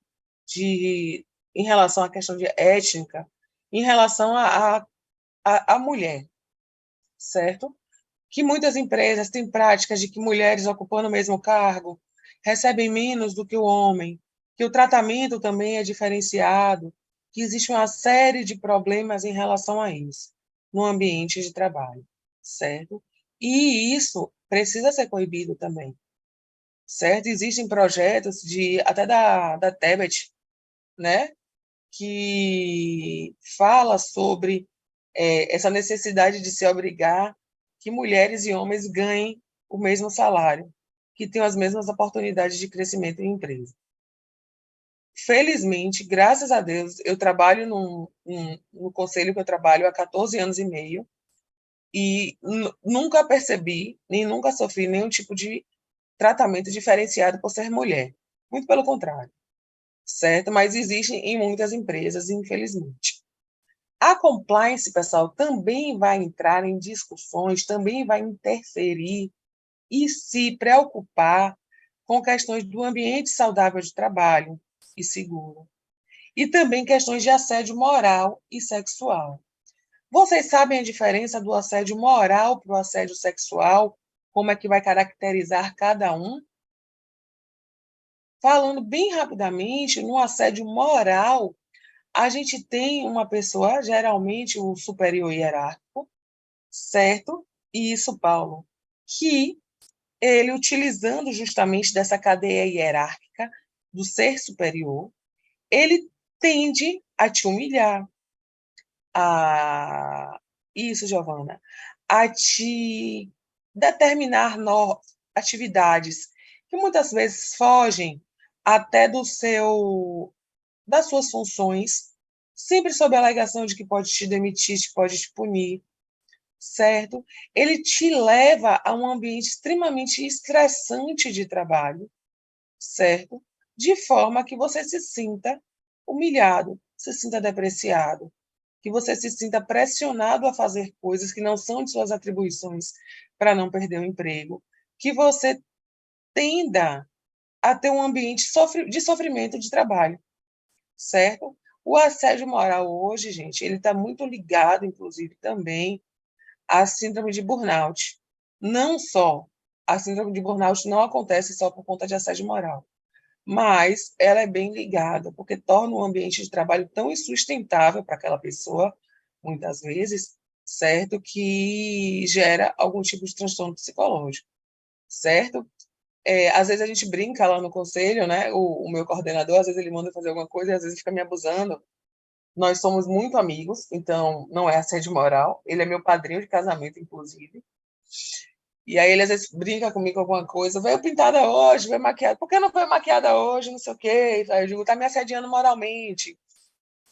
em relação à questão de étnica, em relação à mulher, certo? Que muitas empresas têm práticas de que mulheres ocupando o mesmo cargo recebem menos do que o homem, que o tratamento também é diferenciado, que existe uma série de problemas em relação a isso no ambiente de trabalho, certo? E isso precisa ser coibido também, certo? Existem projetos até da Tebet, né, que fala sobre essa necessidade de se obrigar que mulheres e homens ganhem o mesmo salário, que tenham as mesmas oportunidades de crescimento em empresa. Felizmente, graças a Deus, eu trabalho no conselho que eu trabalho há 14 anos e meio e nunca percebi, nem nunca sofri nenhum tipo de tratamento diferenciado por ser mulher. Muito pelo contrário, certo? Mas existem em muitas empresas, infelizmente. A compliance, pessoal, também vai entrar em discussões, também vai interferir e se preocupar com questões do ambiente saudável de trabalho e seguro, e também questões de assédio moral e sexual. Vocês sabem a diferença do assédio moral para o assédio sexual? Como é que vai caracterizar cada um? Falando bem rapidamente, no assédio moral, a gente tem uma pessoa, geralmente o superior hierárquico, certo? E isso, Paulo, que ele, utilizando justamente dessa cadeia hierárquica do ser superior, ele tende a te humilhar, a isso, Giovana, a te determinar atividades que muitas vezes fogem até das suas funções, sempre sob a alegação de que pode te demitir, que pode te punir, certo? Ele te leva a um ambiente extremamente estressante de trabalho, certo? De forma que você se sinta humilhado, se sinta depreciado, que você se sinta pressionado a fazer coisas que não são de suas atribuições para não perder o emprego, que você tenda a ter um ambiente de sofrimento de trabalho, certo? O assédio moral hoje, gente, ele está muito ligado, inclusive, também a síndrome de burnout. Não só, a síndrome de burnout não acontece só por conta de assédio moral, mas ela é bem ligada, porque torna o ambiente de trabalho tão insustentável para aquela pessoa, muitas vezes, certo? Que gera algum tipo de transtorno psicológico, certo? Às vezes a gente brinca lá no conselho, né? O meu coordenador, às vezes ele manda fazer alguma coisa e às vezes fica me abusando. Nós somos muito amigos, então não é assédio moral. Ele é meu padrinho de casamento, inclusive. E aí ele às vezes brinca comigo com alguma coisa, veio pintada hoje, veio maquiada. Por que não foi maquiada hoje? Não sei o quê. Aí eu digo, tá me assediando moralmente.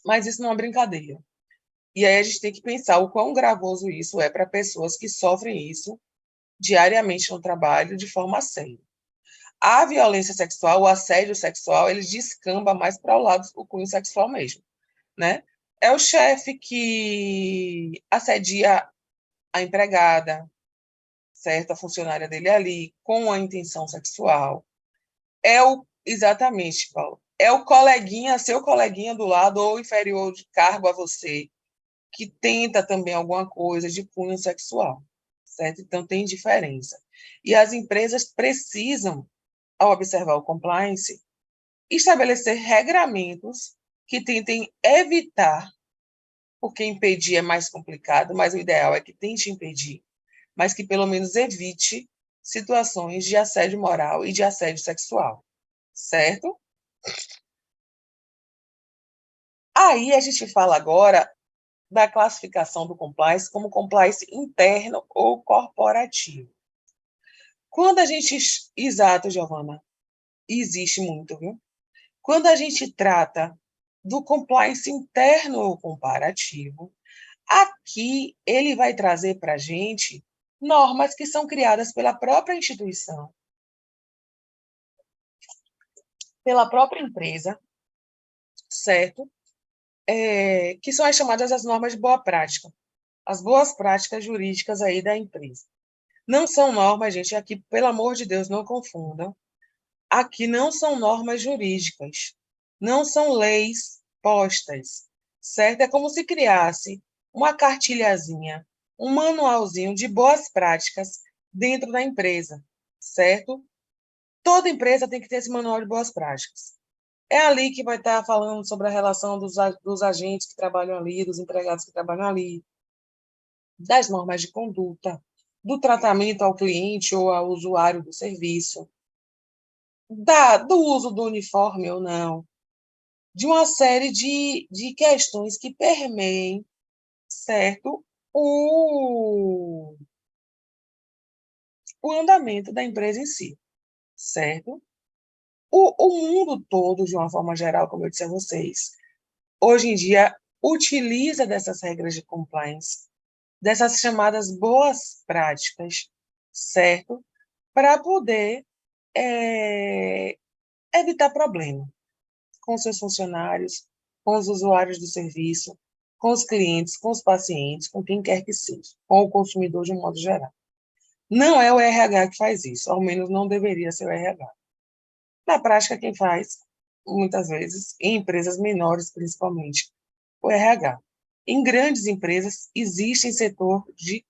Mas isso não é brincadeira. E aí a gente tem que pensar o quão gravoso isso é para pessoas que sofrem isso diariamente no trabalho de forma séria. A violência sexual, o assédio sexual, ele descamba mais para o lado do cunho sexual mesmo, né? É o chefe que assedia a empregada, certo? A funcionária dele ali, com a intenção sexual. Exatamente, Paulo, é o coleguinha, seu coleguinha do lado ou inferior de cargo a você, que tenta também alguma coisa de cunho sexual, certo? Então, tem diferença. E as empresas precisam, ao observar o compliance, estabelecer regramentos que tentem evitar, porque impedir é mais complicado, mas o ideal é que tente impedir, mas que pelo menos evite situações de assédio moral e de assédio sexual, certo? Aí a gente fala agora da classificação do compliance como compliance interno ou corporativo. Quando a gente... Exato, Giovana, existe muito, viu? Quando a gente trata do compliance interno ou comparativo, aqui ele vai trazer para a gente normas que são criadas pela própria instituição, pela própria empresa, certo? Que são as chamadas as normas de boa prática, as boas práticas jurídicas aí da empresa. Não são normas, gente, aqui, pelo amor de Deus, não confundam. Aqui não são normas jurídicas, não são leis postas, certo? É como se criasse uma cartilhazinha, um manualzinho de boas práticas dentro da empresa, certo? Toda empresa tem que ter esse manual de boas práticas. É ali que vai estar falando sobre a relação dos agentes que trabalham ali, dos empregados que trabalham ali, das normas de conduta, do tratamento ao cliente ou ao usuário do serviço, do uso do uniforme ou não, de uma série de questões que permeiem, certo, o andamento da empresa em si, certo? O mundo todo, de uma forma geral, como eu disse a vocês, hoje em dia utiliza dessas regras de compliance, dessas chamadas boas práticas, certo? Para poder evitar problema com seus funcionários, com os usuários do serviço, com os clientes, com os pacientes, com quem quer que seja, com o consumidor de um modo geral. Não é o RH que faz isso, ao menos não deveria ser o RH. Na prática, quem faz, muitas vezes, em empresas menores principalmente, o RH. Em grandes empresas, existe setor de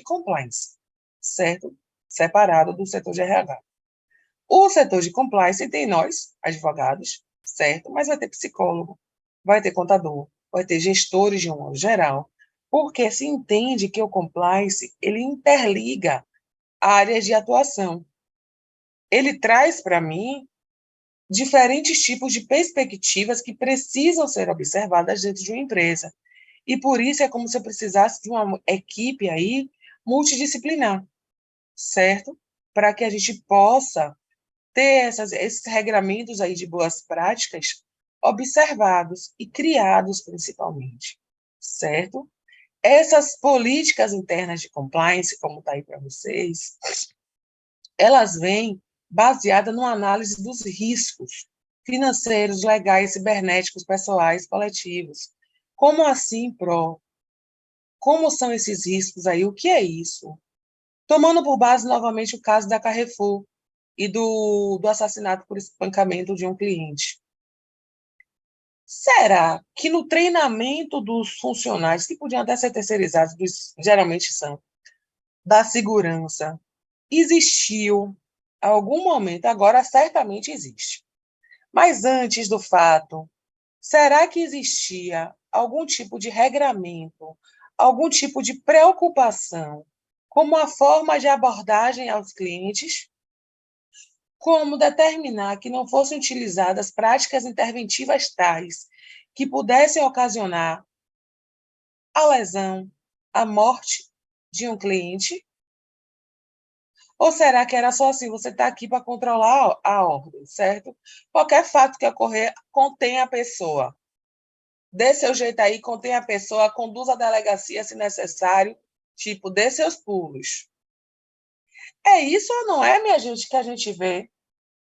compliance, certo? Separado do setor de RH. O setor de compliance tem nós, advogados, certo? Mas vai ter psicólogo, vai ter contador, vai ter gestores de um modo geral, porque se entende que o compliance, ele interliga áreas de atuação. Ele traz para mim diferentes tipos de perspectivas que precisam ser observadas dentro de uma empresa. E por isso é como se eu precisasse de uma equipe aí multidisciplinar, certo? Para que a gente possa ter esses regramentos aí de boas práticas observados e criados principalmente, certo? Essas políticas internas de compliance, como está aí para vocês, elas vêm baseadas numa análise dos riscos financeiros, legais, cibernéticos, pessoais, coletivos. Como assim, Pro? Como são esses riscos aí? O que é isso? Tomando por base novamente o caso da Carrefour e do assassinato por espancamento de um cliente. Será que no treinamento dos funcionários, que podiam até ser terceirizados, geralmente são, da segurança, existiu algum momento, agora certamente existe, mas antes do fato, será que existia algum tipo de regramento, algum tipo de preocupação, como a forma de abordagem aos clientes? Como determinar que não fossem utilizadas práticas interventivas tais que pudessem ocasionar a lesão, a morte de um cliente? Ou será que era só assim, você está aqui para controlar a ordem, certo? Qualquer fato que ocorrer, contém a pessoa. Dê seu jeito aí, contém a pessoa, conduza a delegacia se necessário, tipo, dê seus pulos. É isso ou não é, minha gente, que a gente vê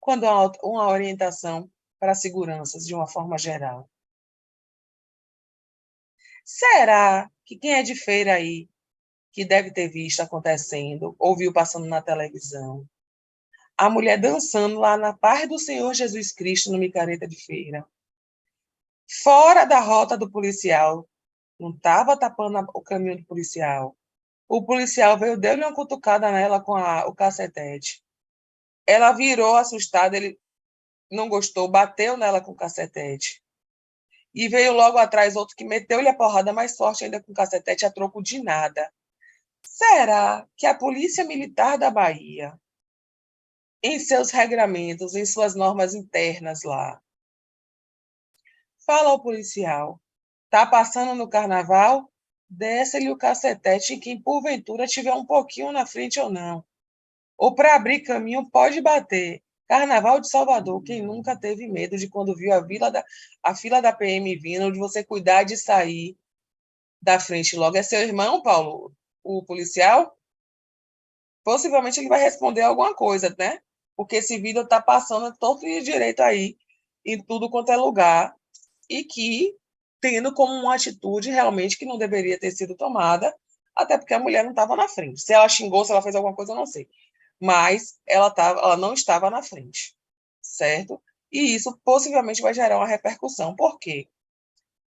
quando há uma orientação para seguranças de uma forma geral? Será que quem é de feira aí, que deve ter visto acontecendo, ouviu passando na televisão, a mulher dançando lá na paz do Senhor Jesus Cristo no micareta de feira, fora da rota do policial, não estava tapando o caminho do policial. O policial veio, deu-lhe uma cutucada nela com o cacetete. Ela virou assustada, ele não gostou, bateu nela com o cacetete. E veio logo atrás outro que meteu-lhe a porrada mais forte ainda com o cacetete a troco de nada. Será que a Polícia Militar da Bahia, em seus regramentos, em suas normas internas lá, fala ao policial, tá passando no carnaval, desce-lhe o cacetete em quem porventura tiver um pouquinho na frente ou não. Ou para abrir caminho pode bater. Carnaval de Salvador, quem nunca teve medo de quando viu a fila da PM vindo, de você cuidar de sair da frente logo? É seu irmão, Paulo, o policial? Possivelmente ele vai responder alguma coisa, né? Porque esse vídeo está passando todo e direito aí, em tudo quanto é lugar, e que tendo como uma atitude realmente que não deveria ter sido tomada, até porque a mulher não estava na frente. Se ela xingou, se ela fez alguma coisa, eu não sei. Mas ela não estava na frente, certo? E isso possivelmente vai gerar uma repercussão. Por quê?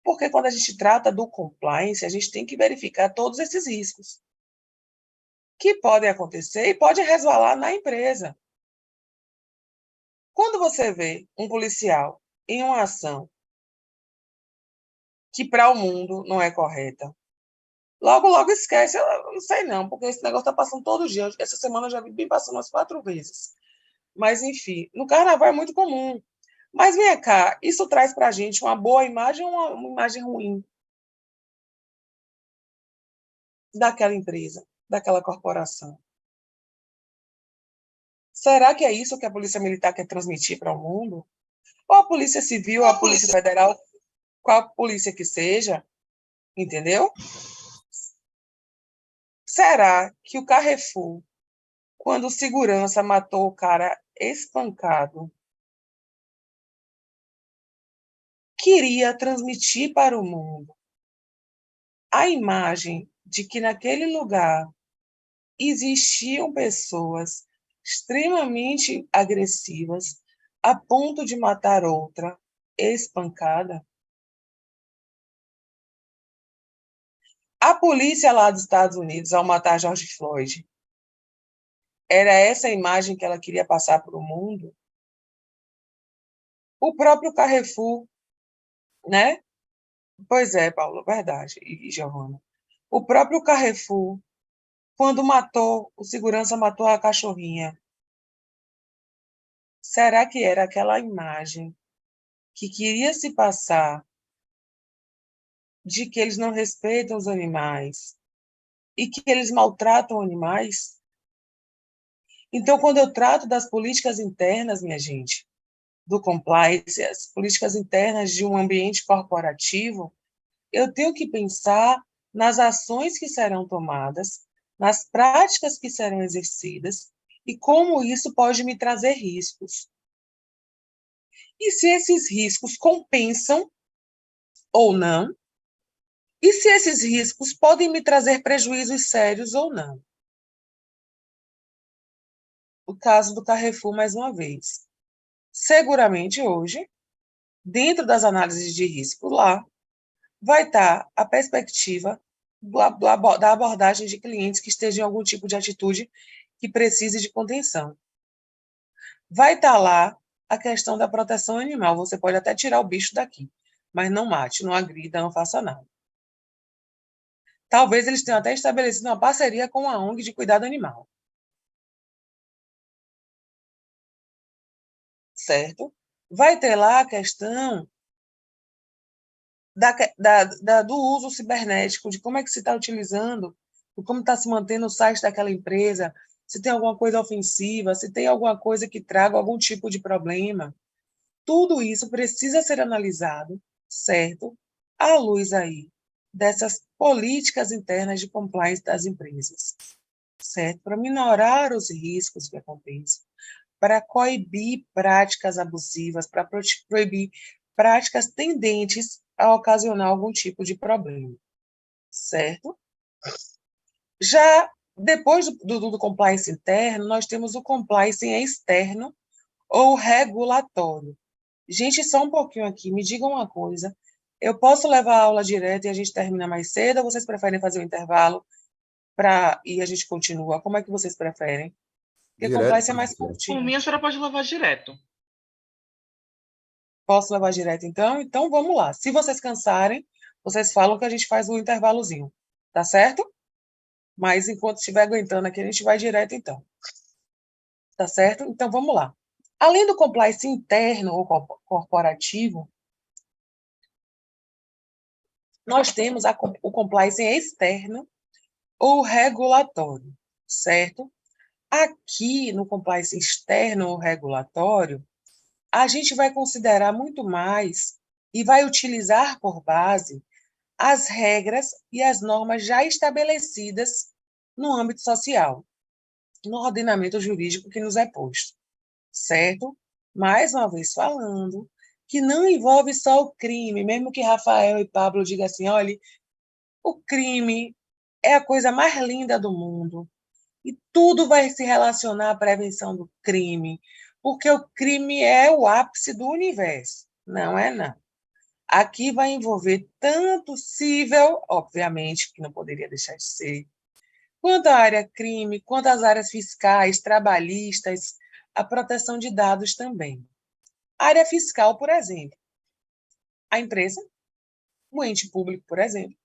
Porque quando a gente trata do compliance, a gente tem que verificar todos esses riscos que podem acontecer e pode resvalar na empresa. Quando você vê um policial em uma ação que para o mundo não é correta, logo esquece, eu não sei não, porque esse negócio está passando todo dia. Essa semana eu já vi bem passando umas 4 vezes. Mas, enfim, no carnaval é muito comum. Mas vem cá, isso traz para a gente uma boa imagem ou uma imagem ruim daquela empresa, daquela corporação? Será que é isso que a Polícia Militar quer transmitir para o mundo? Ou a Polícia Civil, a Polícia Federal, qual polícia que seja, entendeu? Será que o Carrefour, quando o segurança matou o cara espancado, queria transmitir para o mundo a imagem de que naquele lugar existiam pessoas extremamente agressivas a ponto de matar outra espancada? A polícia lá dos Estados Unidos, ao matar George Floyd, era essa a imagem que ela queria passar para o mundo? O próprio Carrefour, né? Pois é, Paulo, verdade, e Giovana. O próprio Carrefour, quando matou, o segurança matou a cachorrinha. Será que era aquela imagem que queria se passar de que eles não respeitam os animais e que eles maltratam animais? Então, quando eu trato das políticas internas, minha gente, do compliance, as políticas internas de um ambiente corporativo, eu tenho que pensar nas ações que serão tomadas, nas práticas que serão exercidas e como isso pode me trazer riscos. E se esses riscos compensam ou não, e se esses riscos podem me trazer prejuízos sérios ou não. O caso do Carrefour, mais uma vez. Seguramente hoje, Dentro das análises de risco lá, vai estar a perspectiva da abordagem de clientes que estejam em algum tipo de atitude que precise de contenção. Vai estar lá a questão da proteção animal. Você pode até tirar o bicho daqui, mas não mate, não agrida, não faça nada. Talvez eles tenham até estabelecido uma parceria com a ONG de cuidado animal. Certo? Vai ter lá a questão do uso cibernético, de como é que se está utilizando, de como está se mantendo o site daquela empresa, se tem alguma coisa ofensiva, se tem alguma coisa que traga algum tipo de problema. Tudo isso precisa ser analisado, certo? À luz aí dessas políticas internas de compliance das empresas, certo? Para minorar os riscos que acontecem, para coibir práticas abusivas, para proibir práticas tendentes a ocasionar algum tipo de problema, certo? Já depois do compliance interno, nós temos o compliance externo ou regulatório. Gente, só um pouquinho aqui, me digam uma coisa. Eu posso levar a aula direto e a gente termina mais cedo, ou vocês preferem fazer um intervalo e a gente continua? Como é que vocês preferem? Porque Direto, compliance é mais professora. Por curtinho. mim, a senhora pode levar direto. Posso levar direto, então? Então, vamos lá. Se vocês cansarem, vocês falam que a gente faz um intervalozinho, tá certo? Mas, enquanto estiver aguentando aqui, a gente vai direto, então. Tá certo? Então, vamos lá. Além do compliance interno ou corporativo, nós temos o compliance externo ou regulatório, certo? Aqui, no compliance externo ou regulatório, a gente vai considerar muito mais e vai utilizar por base as regras e as normas já estabelecidas no âmbito social, no ordenamento jurídico que nos é posto, certo? Mais uma vez falando que não envolve só o crime, mesmo que Rafael e Pablo digam assim, olha, o crime é a coisa mais linda do mundo e tudo vai se relacionar à prevenção do crime, porque o crime é o ápice do universo, não é não. Aqui vai envolver tanto civil, obviamente, que não poderia deixar de ser, quanto a área crime, quanto as áreas fiscais, trabalhistas, a proteção de dados também. A área fiscal, por exemplo, a empresa, o ente público, por exemplo,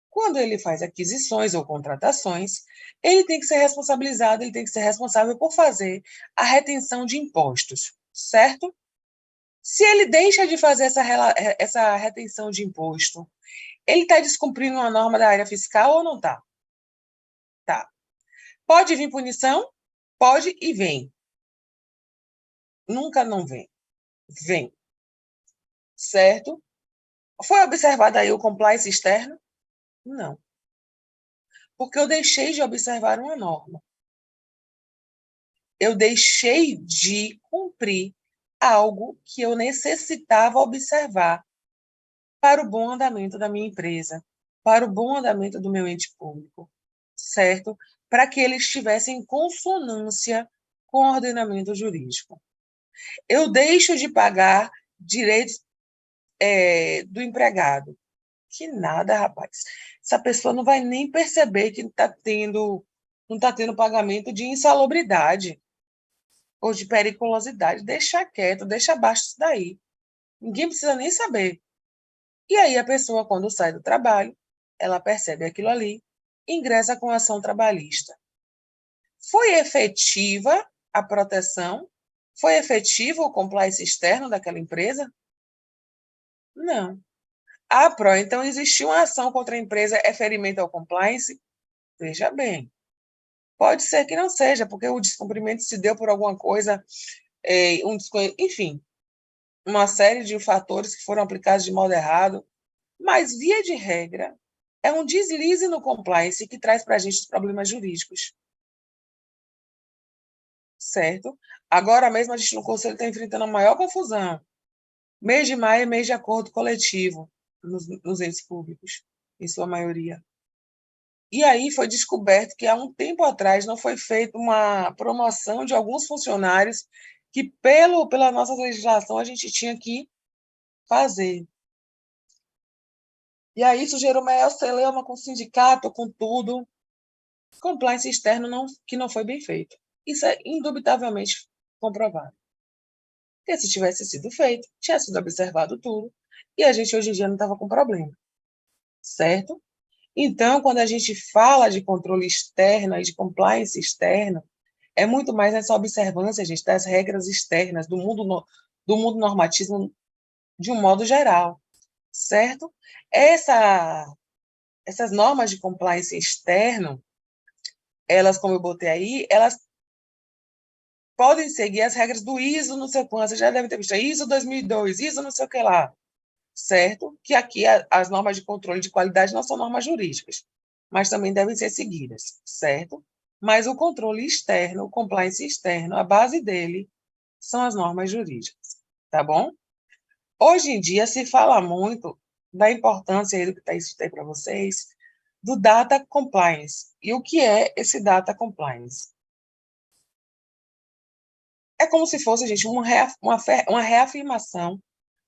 quando ele faz aquisições ou contratações, ele tem que ser responsabilizado, ele tem que ser responsável por fazer a retenção de impostos, certo? Se ele deixa de fazer essa retenção de imposto, ele está descumprindo uma norma da área fiscal ou não está? Tá. Pode vir punição? Pode e vem. Nunca não vem. Vem. Certo? Foi observado aí o compliance externo? Não. Porque eu deixei de observar uma norma. Eu deixei de cumprir algo que eu necessitava observar para o bom andamento da minha empresa, para o bom andamento do meu ente público, certo? Para que eles estivessem em consonância com o ordenamento jurídico. Eu deixo de pagar direitos do empregado. Que nada, rapaz. Essa pessoa não vai nem perceber que não está tendo pagamento de insalubridade ou de periculosidade. Deixa quieto, deixa abaixo isso daí. Ninguém precisa nem saber. E aí a pessoa, quando sai do trabalho, ela percebe aquilo ali, ingressa com a ação trabalhista. Foi efetiva a proteção? Foi efetivo o compliance externo daquela empresa? Não. Então existiu uma ação contra a empresa, é ferimento ao compliance? Veja bem. Pode ser que não seja, porque o descumprimento se deu por alguma coisa, enfim, uma série de fatores que foram aplicados de modo errado, mas, via de regra, é um deslize no compliance que traz para a gente os problemas jurídicos. Certo? Agora mesmo a gente no Conselho está enfrentando a maior confusão. Mês de maio é mês de acordo coletivo nos entes públicos, em sua maioria. E aí foi descoberto que há um tempo atrás não foi feita uma promoção de alguns funcionários que, pela nossa legislação, a gente tinha que fazer. E aí isso gerou maior celeuma com o sindicato, com tudo. Compliance externo que não foi bem feito. Isso é indubitavelmente comprovado. Porque se tivesse sido feito, tinha sido observado tudo, e a gente hoje em dia não estava com problema, certo? Então, quando a gente fala de controle externo e de compliance externo, é muito mais essa observância, gente, das regras externas, do mundo normativo de um modo geral, certo? Essas normas de compliance externo, elas, como eu botei aí, elas podem seguir as regras do ISO, não sei quanto, você já deve ter visto, ISO 2002, ISO não sei o que lá, certo? Que aqui as normas de controle de qualidade não são normas jurídicas, mas também devem ser seguidas, certo? Mas o controle externo, o compliance externo, a base dele são as normas jurídicas, tá bom? Hoje em dia se fala muito da importância aí do que está isso aí para vocês, do data compliance. E o que é esse data compliance? É como se fosse, gente, uma reafirmação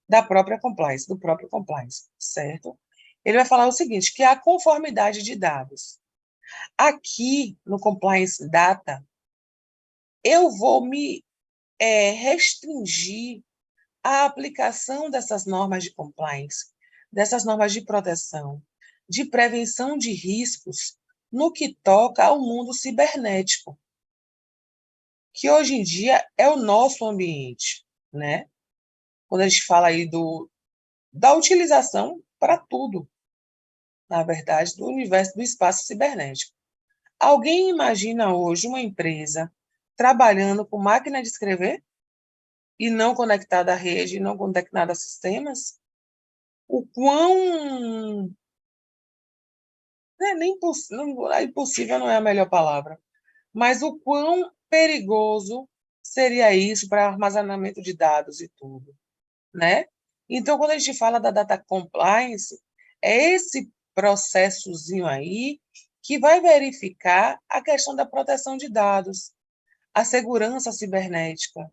da própria compliance, do próprio compliance, certo? Ele vai falar o seguinte, que é a conformidade de dados. Aqui, no compliance data, eu vou me restringir à aplicação dessas normas de compliance, dessas normas de proteção, de prevenção de riscos no que toca ao mundo cibernético, que hoje em dia é o nosso ambiente, né? Quando a gente fala aí da utilização para tudo, na verdade, do universo do espaço cibernético. Alguém imagina hoje uma empresa trabalhando com máquina de escrever e não conectada à rede, não conectada a sistemas? O quão... impossível não é a melhor palavra, mas o quão perigoso seria isso para armazenamento de dados e tudo, né? Então, quando a gente fala da data compliance, é esse processozinho aí que vai verificar a questão da proteção de dados, a segurança cibernética.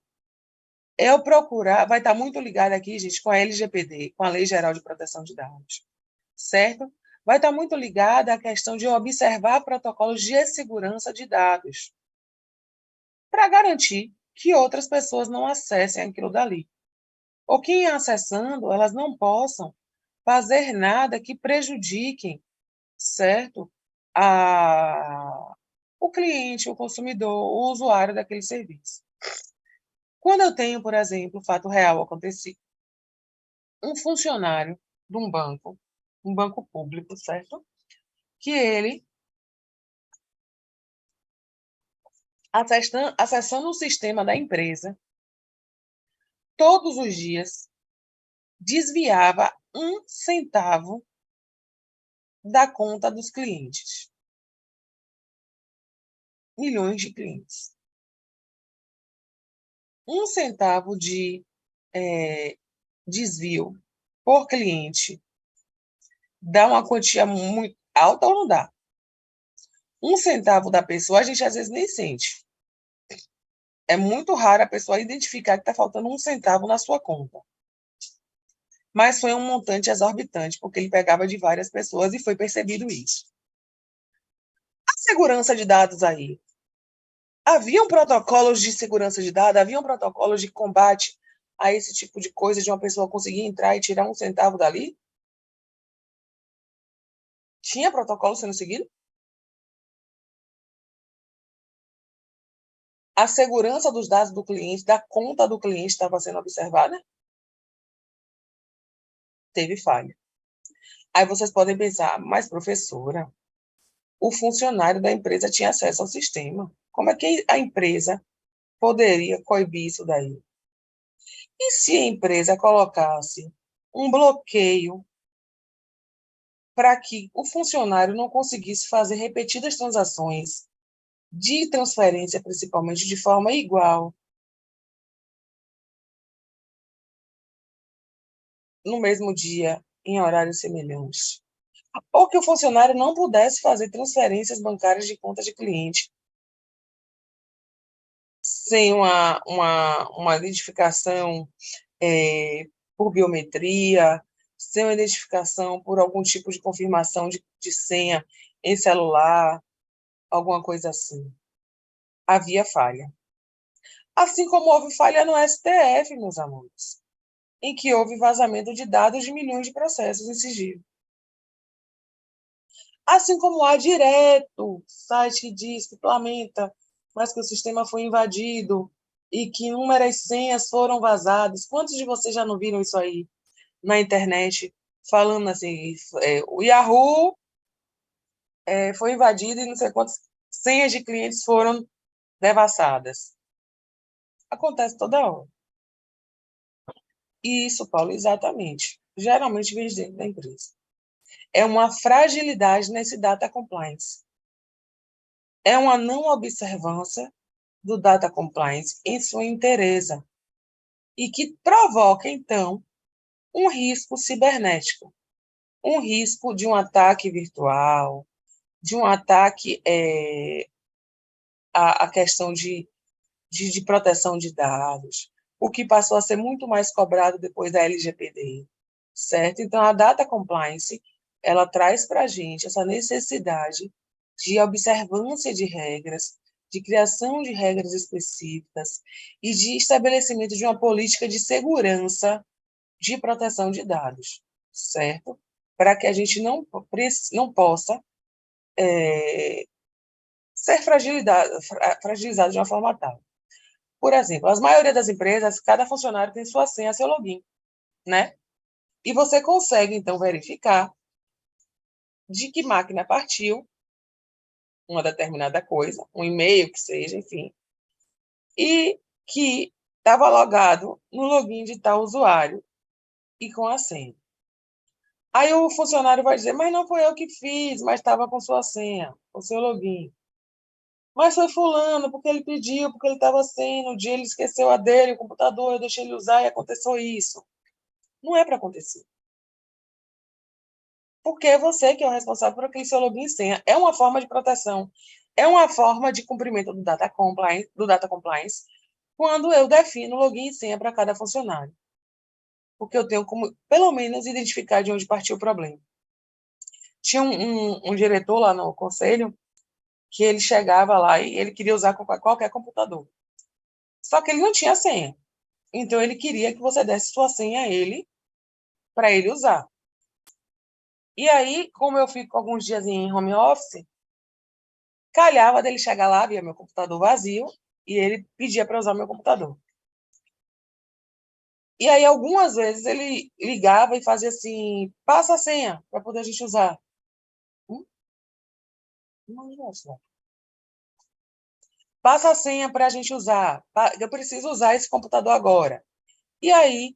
Eu procurar, vai estar muito ligado aqui, gente, com a LGPD, com a Lei Geral de Proteção de Dados, certo? Vai estar muito ligada à questão de observar protocolos de segurança de dados, para garantir que outras pessoas não acessem aquilo dali. Ou quem acessando, elas não possam fazer nada que prejudiquem, certo? O cliente, o consumidor, o usuário daquele serviço. Quando eu tenho, por exemplo, fato real acontecido, um funcionário de um banco público, certo? Que ele, acessando o sistema da empresa, todos os dias, desviava 1 centavo da conta dos clientes. Milhões de clientes. 1 centavo de desvio por cliente dá uma quantia muito alta ou não dá? 1 centavo da pessoa, a gente às vezes nem sente. É muito raro a pessoa identificar que está faltando 1 centavo na sua conta. Mas foi um montante exorbitante, porque ele pegava de várias pessoas e foi percebido isso. A segurança de dados aí. Haviam protocolos de segurança de dados, haviam protocolos de combate a esse tipo de coisa, de uma pessoa conseguir entrar e tirar 1 centavo dali? Tinha protocolo sendo seguido? A segurança dos dados do cliente, da conta do cliente estava sendo observada? Teve falha. Aí vocês podem pensar, mas professora, o funcionário da empresa tinha acesso ao sistema. Como é que a empresa poderia coibir isso daí? E se a empresa colocasse um bloqueio para que o funcionário não conseguisse fazer repetidas transações de transferência, principalmente de forma igual, no mesmo dia, em horários semelhantes? Ou que o funcionário não pudesse fazer transferências bancárias de conta de cliente sem uma identificação por biometria, sem uma identificação por algum tipo de confirmação de senha em celular, alguma coisa assim. Havia falha. Assim como houve falha no STF, meus amores, em que houve vazamento de dados de milhões de processos em sigilo. Assim como há direto site que diz que lamenta, mas que o sistema foi invadido e que inúmeras senhas foram vazadas. Quantos de vocês já não viram isso aí na internet, falando assim, o Yahoo foi invadido e não sei quantas senhas de clientes foram devassadas. Acontece toda hora. E isso, Paulo, exatamente. Geralmente vem dentro da empresa. É uma fragilidade nesse data compliance. É uma não observância do data compliance em sua inteireza e que provoca, então, um risco cibernético, um risco de um ataque virtual, de um ataque à questão de proteção de dados, o que passou a ser muito mais cobrado depois da LGPD, certo? Então, a data compliance, ela traz para a gente essa necessidade de observância de regras, de criação de regras específicas e de estabelecimento de uma política de segurança de proteção de dados, certo? Para que a gente não possa ser fragilizado de uma forma tal. Por exemplo, a maioria das empresas, cada funcionário tem sua senha, seu login, né? E você consegue, então, verificar de que máquina partiu uma determinada coisa, um e-mail que seja, enfim, e que estava logado no login de tal usuário e com a senha. Aí o funcionário vai dizer, mas não foi eu que fiz, mas estava com sua senha, com seu login. Mas foi fulano, porque ele pediu, porque ele estava sem, no dia ele esqueceu a dele, o computador, eu deixei ele usar e aconteceu isso. Não é para acontecer. Porque é você que é o responsável por aquele seu login e senha. É uma forma de proteção, é uma forma de cumprimento do data compliance quando eu defino login e senha para cada funcionário. Porque eu tenho como, pelo menos, identificar de onde partiu o problema. Tinha um diretor lá no conselho que ele chegava lá e ele queria usar qualquer computador. Só que ele não tinha senha. Então, ele queria que você desse sua senha a ele, para ele usar. E aí, como eu fico alguns dias em home office, calhava dele chegar lá, via meu computador vazio, e ele pedia para usar meu computador. E aí, algumas vezes, ele ligava e fazia assim, passa a senha, para poder a gente usar. Não. Passa a senha para a gente usar. Eu preciso usar esse computador agora. E aí,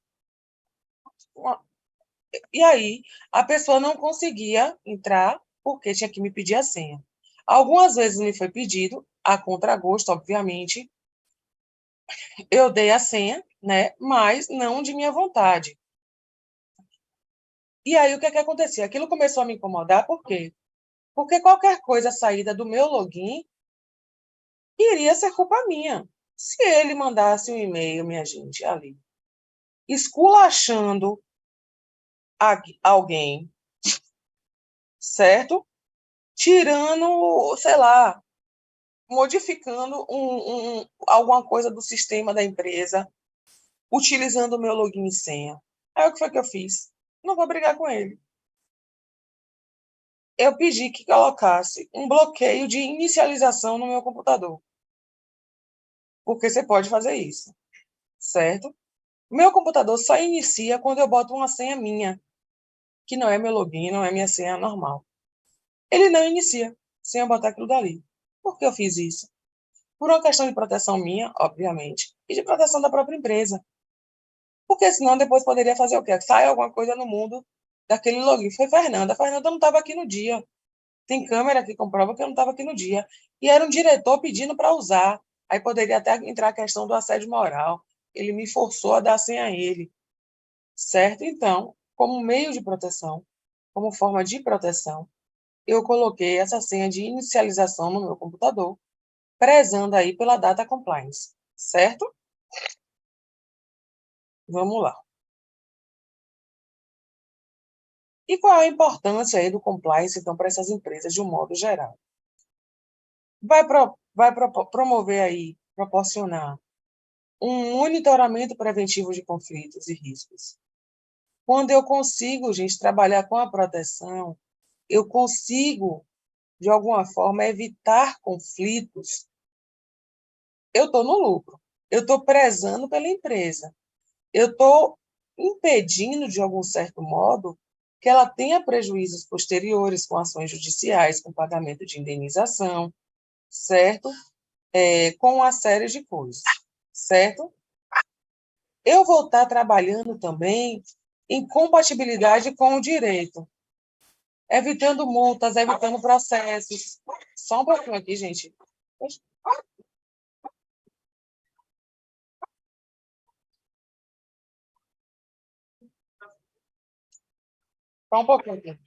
a pessoa não conseguia entrar porque tinha que me pedir a senha. Algumas vezes me foi pedido, a contragosto, obviamente, eu dei a senha, né? Mas não de minha vontade. E aí, o que é que acontecia? Aquilo começou a me incomodar, por quê? Porque qualquer coisa saída do meu login iria ser culpa minha. Se ele mandasse um e-mail, minha gente, ali, esculachando alguém, certo? Tirando, sei lá, modificando alguma coisa do sistema da empresa, utilizando o meu login e senha. Aí o que foi que eu fiz? Não vou brigar com ele. Eu pedi que colocasse um bloqueio de inicialização no meu computador. Porque você pode fazer isso, certo? Meu computador só inicia quando eu boto uma senha minha, que não é meu login, não é minha senha normal. Ele não inicia sem eu botar aquilo dali. Por que eu fiz isso? Por uma questão de proteção minha, obviamente, e de proteção da própria empresa. Porque senão depois poderia fazer o quê? Sai alguma coisa no mundo daquele login. Foi Fernanda. A Fernanda não estava aqui no dia. Tem câmera que comprova que eu não estava aqui no dia. E era um diretor pedindo para usar. Aí poderia até entrar a questão do assédio moral. Ele me forçou a dar a senha a ele. Certo? Então, como meio de proteção, como forma de proteção, eu coloquei essa senha de inicialização no meu computador, prezando aí pela data compliance. Certo? Vamos lá. E qual é a importância aí do compliance, então, para essas empresas, de um modo geral? Vai promover aí, proporcionar um monitoramento preventivo de conflitos e riscos. Quando eu consigo, gente, trabalhar com a proteção, eu consigo, de alguma forma, evitar conflitos, eu estou no lucro. Eu estou prezando pela empresa. Eu estou impedindo, de algum certo modo, que ela tenha prejuízos posteriores com ações judiciais, com pagamento de indenização, certo? Com uma série de coisas, certo? Eu vou estar trabalhando também em compatibilidade com o direito, evitando multas, evitando processos. Só um pouquinho aqui, gente. Só um pouquinho aqui.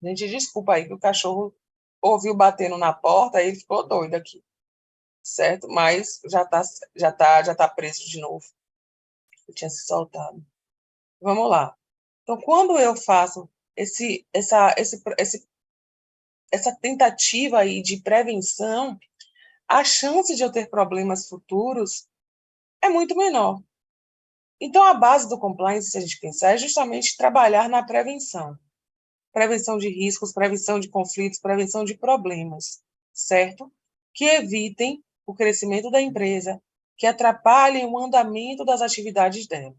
Gente, desculpa aí que o cachorro ouviu batendo na porta e ele ficou doido aqui, certo? Mas já tá preso de novo. Eu tinha se soltado. Vamos lá. Então, quando eu faço essa tentativa aí de prevenção, a chance de eu ter problemas futuros é muito menor. Então, a base do compliance, se a gente pensar, é justamente trabalhar na prevenção. Prevenção de riscos, prevenção de conflitos, prevenção de problemas, certo? Que evitem o crescimento da empresa, que atrapalhem o andamento das atividades dela,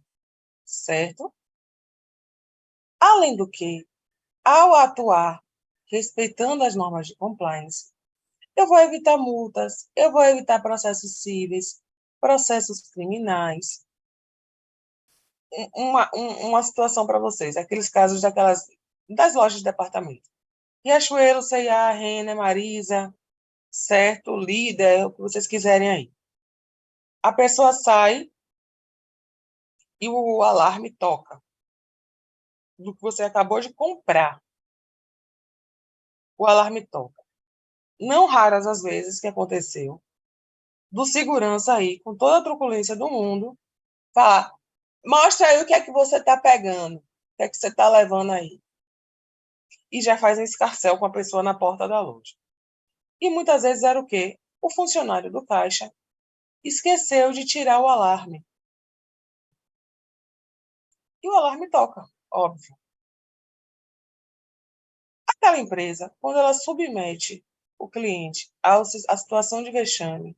certo? Além do que, ao atuar respeitando as normas de compliance, eu vou evitar multas, eu vou evitar processos cíveis, processos criminais. Uma situação para vocês, aqueles casos das lojas de departamento. Riachuelo, C&A, Renner, Marisa, certo? Líder, o que vocês quiserem aí. A pessoa sai e o alarme toca do que você acabou de comprar. O alarme toca. Não raras as vezes que aconteceu do segurança aí, com toda a truculência do mundo, falar: mostra aí o que é que você está pegando, o que é que você está levando aí. E já faz um escarcéu com a pessoa na porta da loja. E muitas vezes era o quê? O funcionário do caixa esqueceu de tirar o alarme. E o alarme toca, óbvio. Aquela empresa, quando ela submete o cliente à situação de vexame,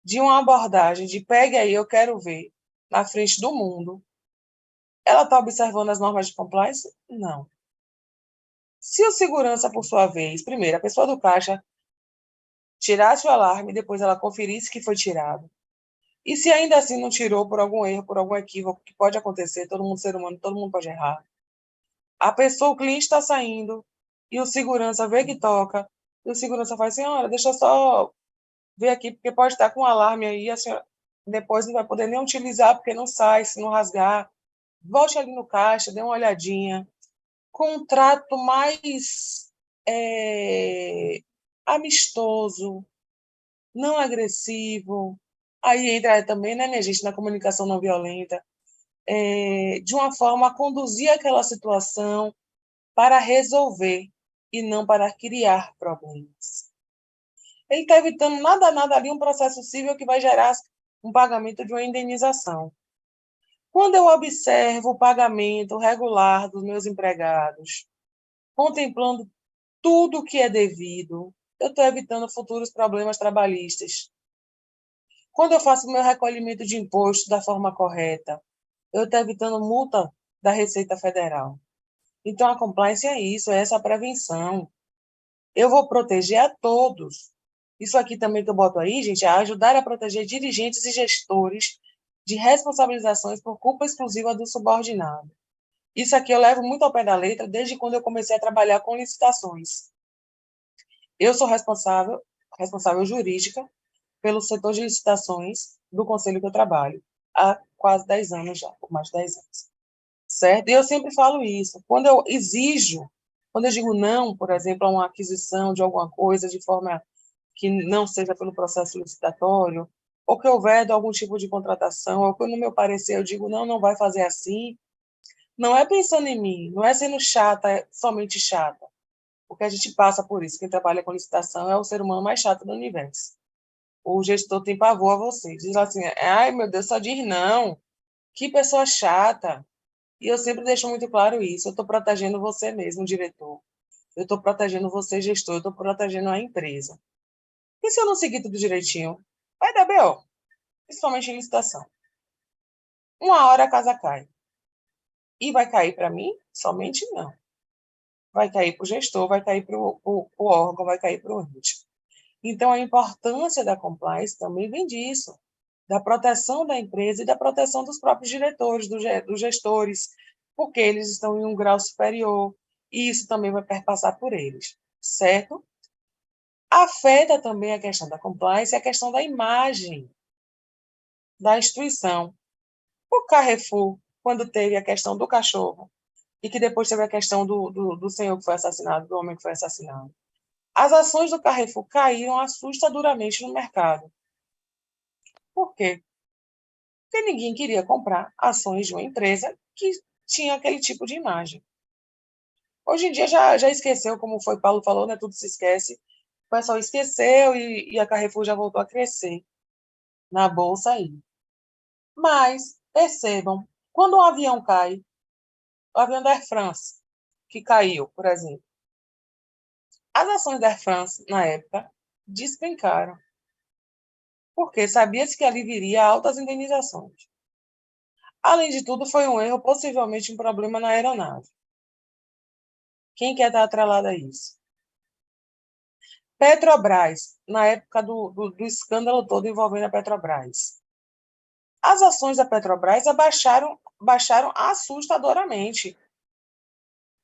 de uma abordagem de pegue aí, eu quero ver, na frente do mundo, ela está observando as normas de compliance? Não. Se o segurança, por sua vez, primeiro, a pessoa do caixa tirasse o alarme, depois ela conferisse que foi tirado, e se ainda assim não tirou por algum erro, por algum equívoco, que pode acontecer, todo mundo ser humano, todo mundo pode errar, a pessoa, o cliente está saindo, e o segurança vê que toca, e o segurança fala: senhora, deixa eu só ver aqui, porque pode estar com um alarme aí, a senhora depois não vai poder nem utilizar, porque não sai, se não rasgar. Volte ali no caixa, dê uma olhadinha. Com um trato mais amistoso, não agressivo. Aí entra também, né, minha gente, na comunicação não violenta, de uma forma a conduzir aquela situação para resolver e não para criar problemas. Ele está evitando nada ali um processo civil que vai gerar um pagamento de uma indenização. Quando eu observo o pagamento regular dos meus empregados, contemplando tudo o que é devido, eu estou evitando futuros problemas trabalhistas. Quando eu faço meu recolhimento de imposto da forma correta, eu estou evitando multa da Receita Federal. Então, a compliance é isso, é essa prevenção. Eu vou proteger a todos. Isso aqui também que eu boto aí, gente, é ajudar a proteger dirigentes e gestores de responsabilizações por culpa exclusiva do subordinado. Isso aqui eu levo muito ao pé da letra desde quando eu comecei a trabalhar com licitações. Eu sou responsável jurídica pelo setor de licitações do conselho que eu trabalho, há quase 10 anos já, por mais de 10 anos. Certo? E eu sempre falo isso. Quando eu exijo, quando eu digo não, por exemplo, a uma aquisição de alguma coisa de forma que não seja pelo processo licitatório, ou que houver algum tipo de contratação, ou que no meu parecer eu digo não, não vai fazer assim, não é pensando em mim, não é sendo chata, somente chata, porque a gente passa por isso. Quem trabalha com licitação é o ser humano mais chato do universo. O gestor tem pavor a você. Diz assim, ai, meu Deus, só diz não. Que pessoa chata. E eu sempre deixo muito claro isso. Eu estou protegendo você mesmo, diretor. Eu estou protegendo você, gestor. Eu estou protegendo a empresa. E se eu não seguir tudo direitinho? Vai dar B.O., principalmente em licitação. Uma hora a casa cai. E vai cair para mim? Somente não. Vai cair para o gestor, vai cair para o órgão, vai cair para o ente. Então, a importância da compliance também vem disso, da proteção da empresa e da proteção dos próprios diretores, dos gestores, porque eles estão em um grau superior, e isso também vai perpassar por eles, certo? Afeta também a questão da compliance e a questão da imagem da instituição. O Carrefour, quando teve a questão do cachorro, e que depois teve a questão do senhor que foi assassinado, do homem que foi assassinado, as ações do Carrefour caíram assustadoramente no mercado. Por quê? Porque ninguém queria comprar ações de uma empresa que tinha aquele tipo de imagem. Hoje em dia já esqueceu, como foi Paulo falou, né? Tudo se esquece. O pessoal esqueceu e a Carrefour já voltou a crescer na bolsa aí. Mas, percebam, quando um avião cai, o avião da Air France, que caiu, por exemplo, as ações da Air France, na época, despencaram, porque sabia-se que ali viria altas indenizações. Além de tudo, foi um erro, possivelmente um problema na aeronave. Quem quer estar atrelado a isso? Petrobras, na época do escândalo todo envolvendo a Petrobras. As ações da Petrobras baixaram assustadoramente.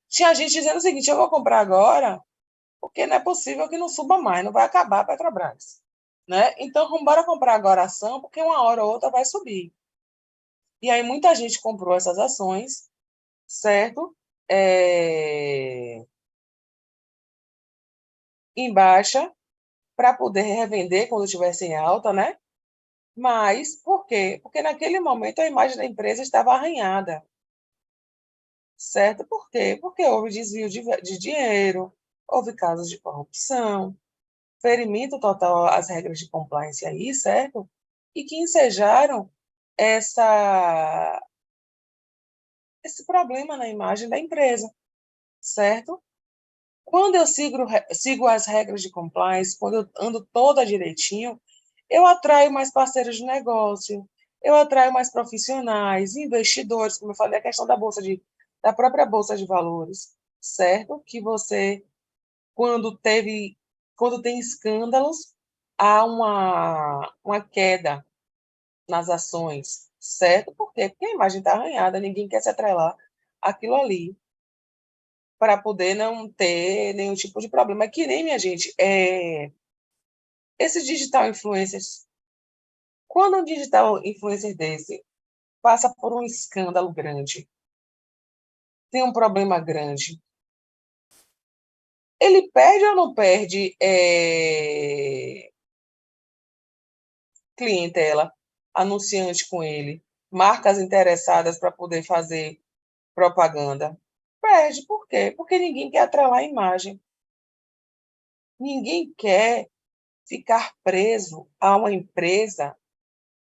Tinha gente dizendo o seguinte, eu vou comprar agora, porque não é possível que não suba mais, não vai acabar a Petrobras. Né? Então, vamos embora comprar agora a ação, porque uma hora ou outra vai subir. E aí muita gente comprou essas ações, certo? Em baixa, para poder revender quando estivesse em alta, né? Mas, por quê? Porque naquele momento a imagem da empresa estava arranhada, certo? Por quê? Porque houve desvio de dinheiro, houve casos de corrupção, ferimento total às regras de compliance aí, certo? E que ensejaram esse problema na imagem da empresa, certo? Quando eu sigo as regras de compliance, quando eu ando toda direitinho, eu atraio mais parceiros de negócio, eu atraio mais profissionais, investidores, como eu falei, a questão da própria bolsa de valores, certo? Que você, quando tem escândalos, há uma queda nas ações, certo? Por quê? Porque a imagem está arranhada, ninguém quer se atrelar àquilo ali, para poder não ter nenhum tipo de problema. É que nem, minha gente, esses digital influencers, quando um digital influencer desse passa por um escândalo grande, tem um problema grande, ele perde ou não perde clientela, anunciante com ele, marcas interessadas para poder fazer propaganda? Perde. Por quê? Porque ninguém quer atrelar a imagem. Ninguém quer ficar preso a uma empresa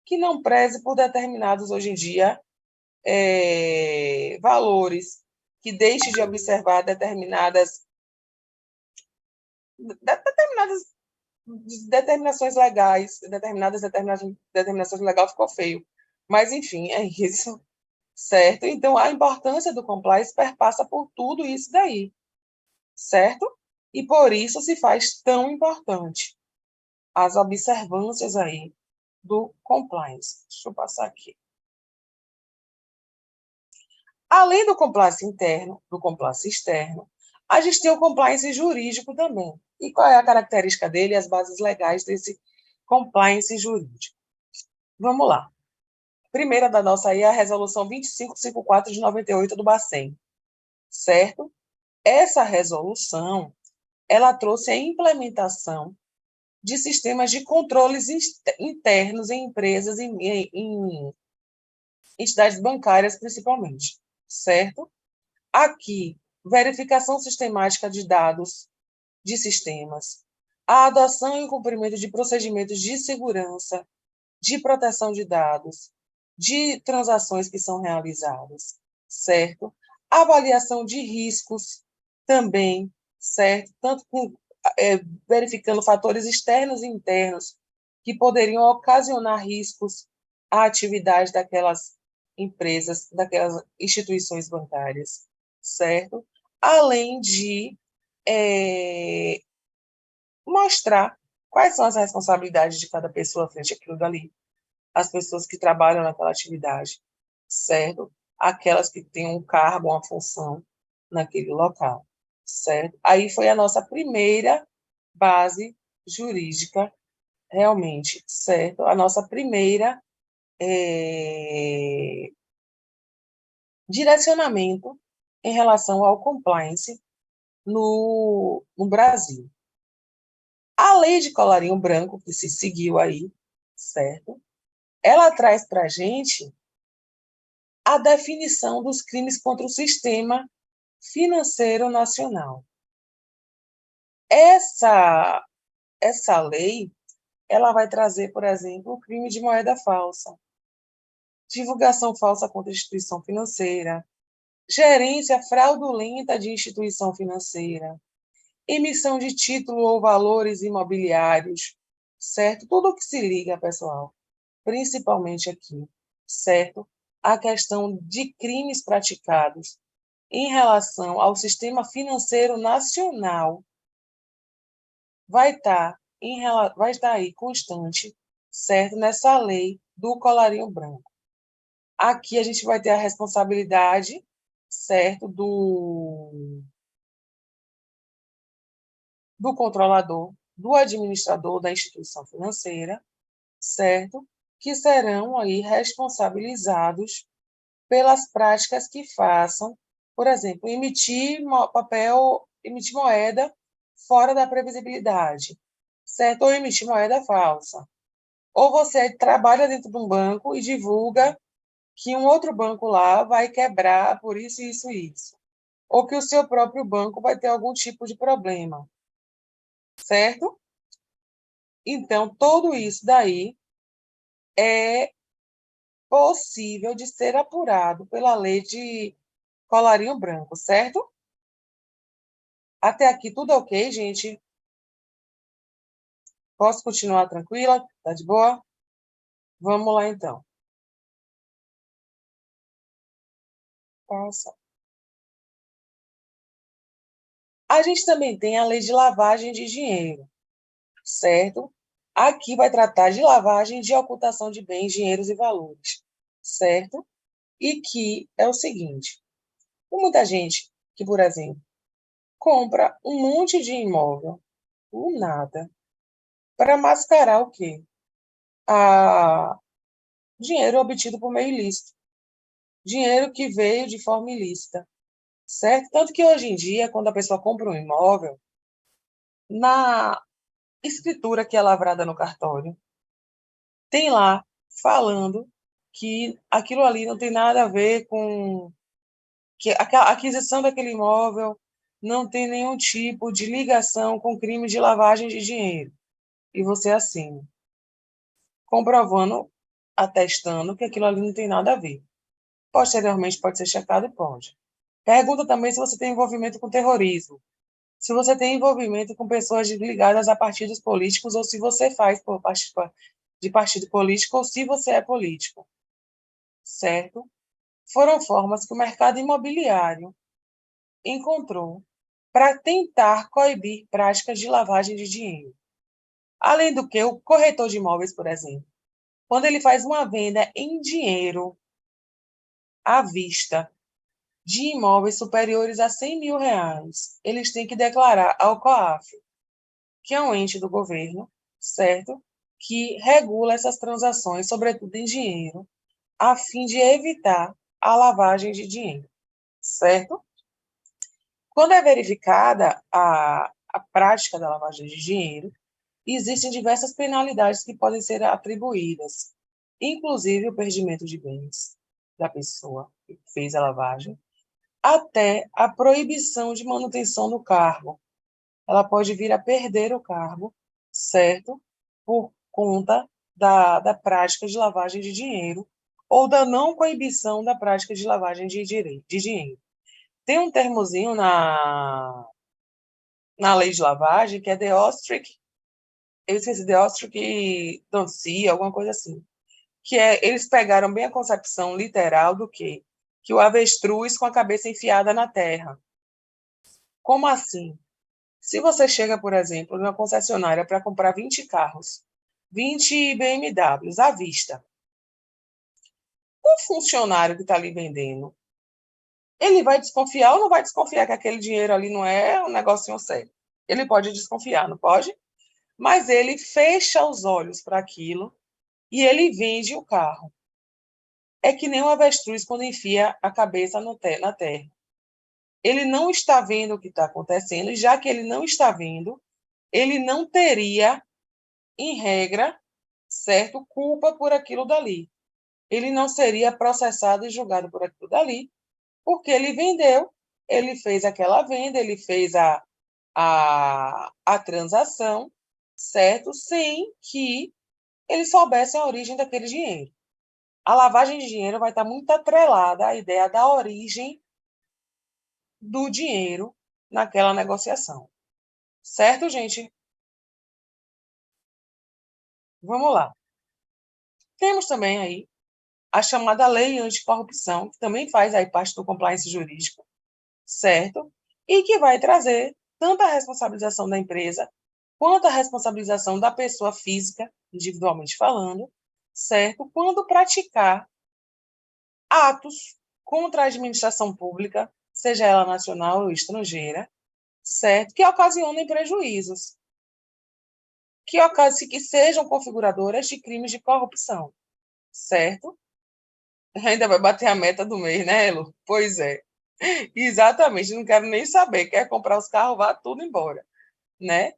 que não preze por determinados, hoje em dia, valores, que deixe de observar determinadas de determinações legais, determinações legais ficou feio. Mas, enfim, é isso, certo? Então, a importância do compliance perpassa por tudo isso daí, certo? E por isso se faz tão importante as observâncias aí do compliance. Deixa eu passar aqui. Além do compliance interno, do compliance externo, a gente tem o compliance jurídico também. E qual é a característica dele e as bases legais desse compliance jurídico? Vamos lá. Primeira da nossa aí é a resolução 2554 de 98 do Bacen, certo? Essa resolução, ela trouxe a implementação de sistemas de controles internos em empresas e em entidades bancárias, principalmente, certo? Aqui, verificação sistemática de dados de sistemas, a adoção e o cumprimento de procedimentos de segurança, de proteção de dados, de transações que são realizadas, certo? Avaliação de riscos também, certo? Tanto verificando fatores externos e internos que poderiam ocasionar riscos à atividade daquelas empresas, daquelas instituições bancárias, certo? Além de mostrar quais são as responsabilidades de cada pessoa frente àquilo dali, as pessoas que trabalham naquela atividade, certo? Aquelas que têm um cargo, uma função naquele local, certo? Aí foi a nossa primeira base jurídica, realmente, certo? A nossa primeira direcionamento em relação ao compliance no Brasil. A lei de colarinho branco, que se seguiu aí, certo? Ela traz para a gente a definição dos crimes contra o sistema financeiro nacional. Essa lei, ela vai trazer, por exemplo, o crime de moeda falsa, divulgação falsa contra instituição financeira, gerência fraudulenta de instituição financeira, emissão de título ou valores imobiliários, certo? Tudo o que se liga, pessoal, principalmente aqui, certo? A questão de crimes praticados em relação ao sistema financeiro nacional vai estar aí constante, certo? Nessa lei do colarinho branco. Aqui a gente vai ter a responsabilidade, certo, do controlador, do administrador da instituição financeira, certo? Que serão aí responsabilizados pelas práticas que façam, por exemplo, emitir moeda fora da previsibilidade, certo? Ou emitir moeda falsa. Ou você trabalha dentro de um banco e divulga que um outro banco lá vai quebrar por isso, isso e isso. Ou que o seu próprio banco vai ter algum tipo de problema, certo? Então, tudo isso daí é possível de ser apurado pela lei de colarinho branco, certo? Até aqui tudo ok, gente? Posso continuar tranquila? Tá de boa? Vamos lá, então. Passa. A gente também tem a lei de lavagem de dinheiro, certo? Aqui vai tratar de lavagem de ocultação de bens, dinheiros e valores, certo? E que é o seguinte, tem muita gente que, por exemplo, compra um monte de imóvel, do nada, para mascarar o quê? Dinheiro obtido por meio ilícito, dinheiro que veio de forma ilícita, certo? Tanto que hoje em dia, quando a pessoa compra um imóvel, na escritura que é lavrada no cartório, tem lá falando que aquilo ali não tem nada a ver com que a aquisição daquele imóvel não tem nenhum tipo de ligação com crime de lavagem de dinheiro. E você assina, comprovando, atestando que aquilo ali não tem nada a ver. Posteriormente pode ser checado e pode. Pergunta também se você tem envolvimento com terrorismo. se você tem envolvimento com pessoas ligadas a partidos políticos ou se você faz de partido político ou se você é político, certo? Foram formas que o mercado imobiliário encontrou para tentar coibir práticas de lavagem de dinheiro. Além do que, o corretor de imóveis, por exemplo, quando ele faz uma venda em dinheiro à vista de imóveis superiores a R$ 100.000, eles têm que declarar ao COAF, que é um ente do governo, certo? Que regula essas transações, sobretudo em dinheiro, a fim de evitar a lavagem de dinheiro, certo? Quando é verificada a prática da lavagem de dinheiro, existem diversas penalidades que podem ser atribuídas, inclusive o perdimento de bens da pessoa que fez a lavagem, até a proibição de manutenção do cargo. Ela pode vir a perder o cargo, certo? Por conta da prática de lavagem de dinheiro ou da não coibição da prática de lavagem de dinheiro. Tem um termozinho na lei de lavagem que é The Ostrich, eu esqueci, The Ostrich don't see, alguma coisa assim, que é, eles pegaram bem a concepção literal do quê? Que o avestruz com a cabeça enfiada na terra. Como assim? Se você chega, por exemplo, numa concessionária para comprar 20 carros, 20 BMWs à vista, o funcionário que está ali vendendo, ele vai desconfiar ou não vai desconfiar que aquele dinheiro ali não é um negocinho sério? Ele pode desconfiar, não pode? Mas ele fecha os olhos para aquilo e ele vende o carro. É que nem um avestruz quando enfia a cabeça na terra. Ele não está vendo o que está acontecendo, e já que ele não está vendo, ele não teria, em regra, certo, culpa por aquilo dali. Ele não seria processado e julgado por aquilo dali, porque ele vendeu, ele fez aquela venda, ele fez a transação, certo, sem que ele soubesse a origem daquele dinheiro. A lavagem de dinheiro vai estar muito atrelada à ideia da origem do dinheiro naquela negociação. Certo, gente? Vamos lá. Temos também aí a chamada lei anticorrupção, que também faz aí parte do compliance jurídico, certo? E que vai trazer tanto a responsabilização da empresa quanto a responsabilização da pessoa física, individualmente falando, certo? Quando praticar atos contra a administração pública, seja ela nacional ou estrangeira, certo? Que ocasionem prejuízos, que sejam configuradoras de crimes de corrupção, certo? Ainda vai bater a meta do mês, né, Elo? Pois é. Exatamente, não quero nem saber. Quer comprar os carros, vá tudo embora, né?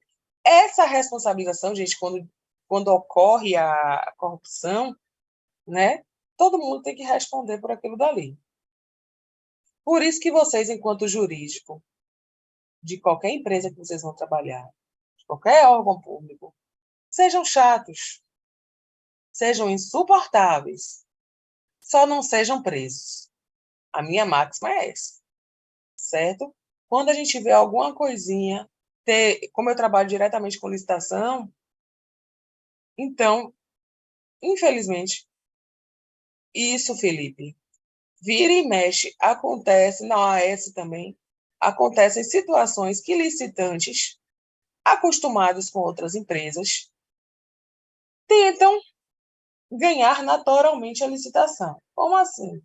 Essa responsabilização, gente, quando ocorre a corrupção, né? Todo mundo tem que responder por aquilo dali. Por isso que vocês, enquanto jurídico, de qualquer empresa que vocês vão trabalhar, de qualquer órgão público, sejam chatos, sejam insuportáveis, só não sejam presos. A minha máxima é essa, certo? Quando a gente vê alguma coisinha, como eu trabalho diretamente com licitação, então, infelizmente, isso, Felipe, vira e mexe, acontece na OAS também, acontecem situações que licitantes, acostumados com outras empresas, tentam ganhar naturalmente a licitação. Como assim?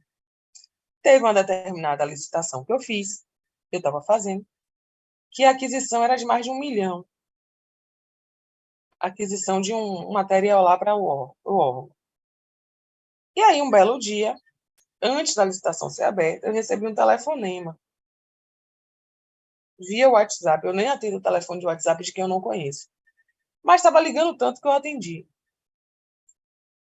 Teve uma determinada licitação que eu fiz, que eu estava fazendo, que a aquisição era de mais de 1 milhão. Aquisição de um material lá para o órgão. E aí, um belo dia, antes da licitação ser aberta, eu recebi um telefonema via WhatsApp. Eu nem atendo o telefone de WhatsApp de quem eu não conheço. Mas estava ligando tanto que eu atendi.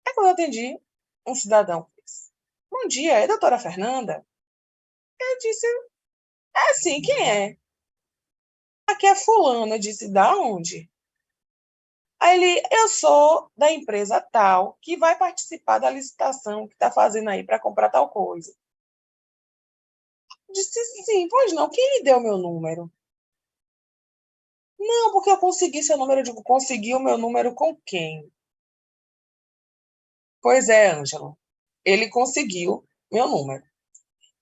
Aí, quando eu atendi, um cidadão disse: Bom dia, é a doutora Fernanda? Eu disse: É sim, quem é? Aqui é fulano. Eu disse: Da onde? Aí ele: Eu sou da empresa tal, que vai participar da licitação que está fazendo aí para comprar tal coisa. Eu disse: Sim, pois não. Quem lhe deu meu número? Não, porque eu consegui seu número. Eu digo, consegui o meu número com quem? Pois é, Ângelo. Ele conseguiu meu número.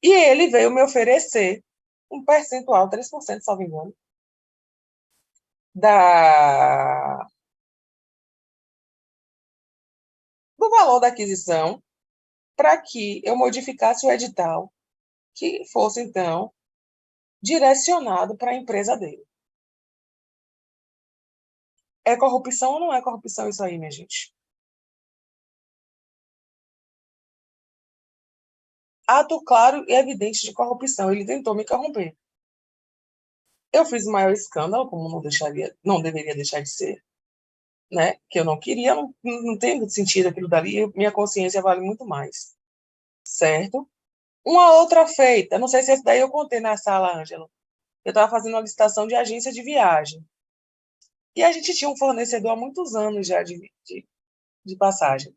E ele veio me oferecer um percentual, 3%, salvo engano, da, do valor da aquisição para que eu modificasse o edital que fosse, então, direcionado para a empresa dele. É corrupção ou não é corrupção isso aí, minha gente? Ato claro e evidente de corrupção. Ele tentou me corromper. Eu fiz o maior escândalo, como não deveria deixar de ser, né? Que eu não queria, não tem muito sentido aquilo dali, minha consciência vale muito mais, certo? Uma outra feita, não sei se esse daí eu contei na sala, Ângela. Eu estava fazendo uma licitação de agência de viagem. E a gente tinha um fornecedor há muitos anos já de passagem,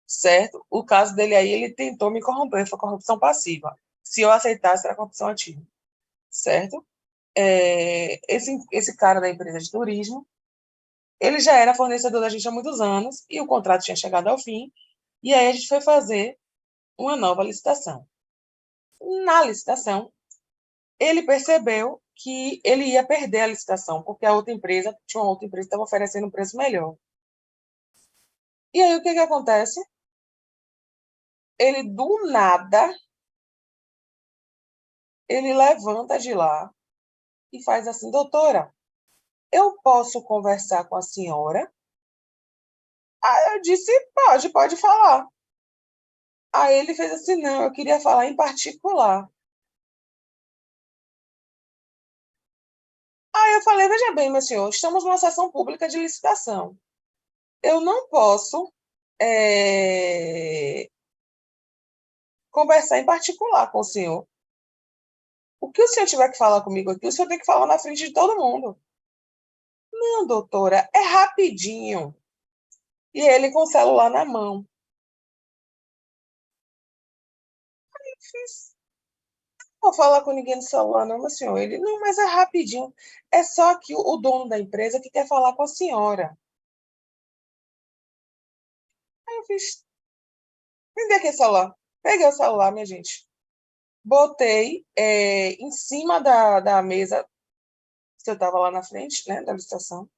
certo? O caso dele aí, ele tentou me corromper, foi corrupção passiva. Se eu aceitasse, era corrupção ativa, certo? Esse cara da empresa de turismo, ele já era fornecedor da gente há muitos anos e o contrato tinha chegado ao fim, e aí a gente foi fazer uma nova licitação. Na licitação, ele percebeu que ele ia perder a licitação, porque tinha uma outra empresa que estava oferecendo um preço melhor. E aí o que acontece? Ele, do nada, ele levanta de lá e faz assim, doutora, eu posso conversar com a senhora? Aí eu disse, pode falar. Aí ele fez assim, não, eu queria falar em particular. Aí eu falei, veja bem, meu senhor, estamos numa sessão pública de licitação. Eu não posso conversar em particular com o senhor. O que o senhor tiver que falar comigo aqui, o senhor tem que falar na frente de todo mundo. Não, doutora, é rapidinho. E ele com o celular na mão. Eu fiz, não vou falar com ninguém no celular, não, meu senhor. Ele, não, mas é rapidinho. É só que o dono da empresa que quer falar com a senhora. Aí eu fiz, me dê aqui o celular. Peguei o celular, minha gente. Botei em cima da mesa, que eu estava lá na frente, né, da licitação.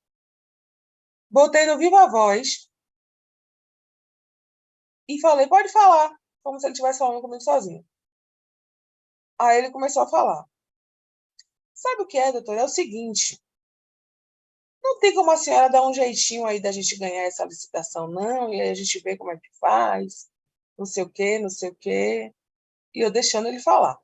Botei no Viva Voz e falei, pode falar, como se ele estivesse falando comigo sozinho. Aí ele começou a falar. Sabe o que é, doutor? É o seguinte, não tem como a senhora dar um jeitinho aí da gente ganhar essa licitação, não, e aí a gente vê como é que faz, não sei o quê, não sei o quê. E eu deixando ele falar.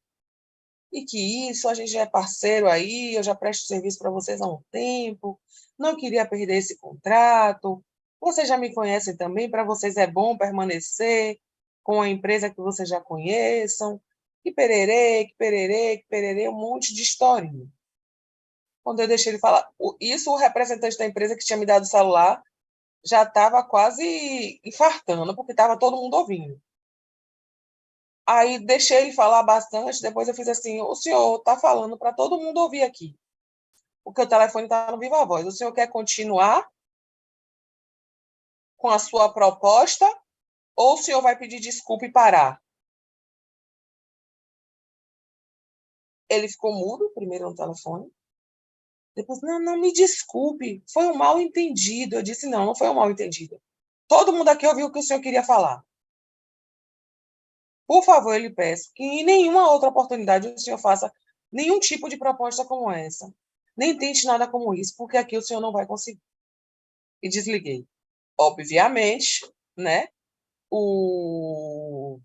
E que isso, a gente já é parceiro aí, eu já presto serviço para vocês há um tempo, não queria perder esse contrato, vocês já me conhecem também, para vocês é bom permanecer com a empresa que vocês já conheçam, que pererê, que pererê, um monte de historinha. Quando eu deixei ele falar, isso o representante da empresa que tinha me dado o celular já estava quase infartando, porque estava todo mundo ouvindo. Aí deixei ele falar bastante, depois eu fiz assim, o senhor está falando para todo mundo ouvir aqui, porque o telefone está no Viva Voz. O senhor quer continuar com a sua proposta ou o senhor vai pedir desculpa e parar? Ele ficou mudo, primeiro no telefone. Depois, não, me desculpe, foi um mal entendido. Eu disse, não foi um mal entendido. Todo mundo aqui ouviu o que o senhor queria falar. Por favor, eu lhe peço que em nenhuma outra oportunidade o senhor faça nenhum tipo de proposta como essa. Nem tente nada como isso, porque aqui o senhor não vai conseguir. E desliguei. Obviamente, né? O,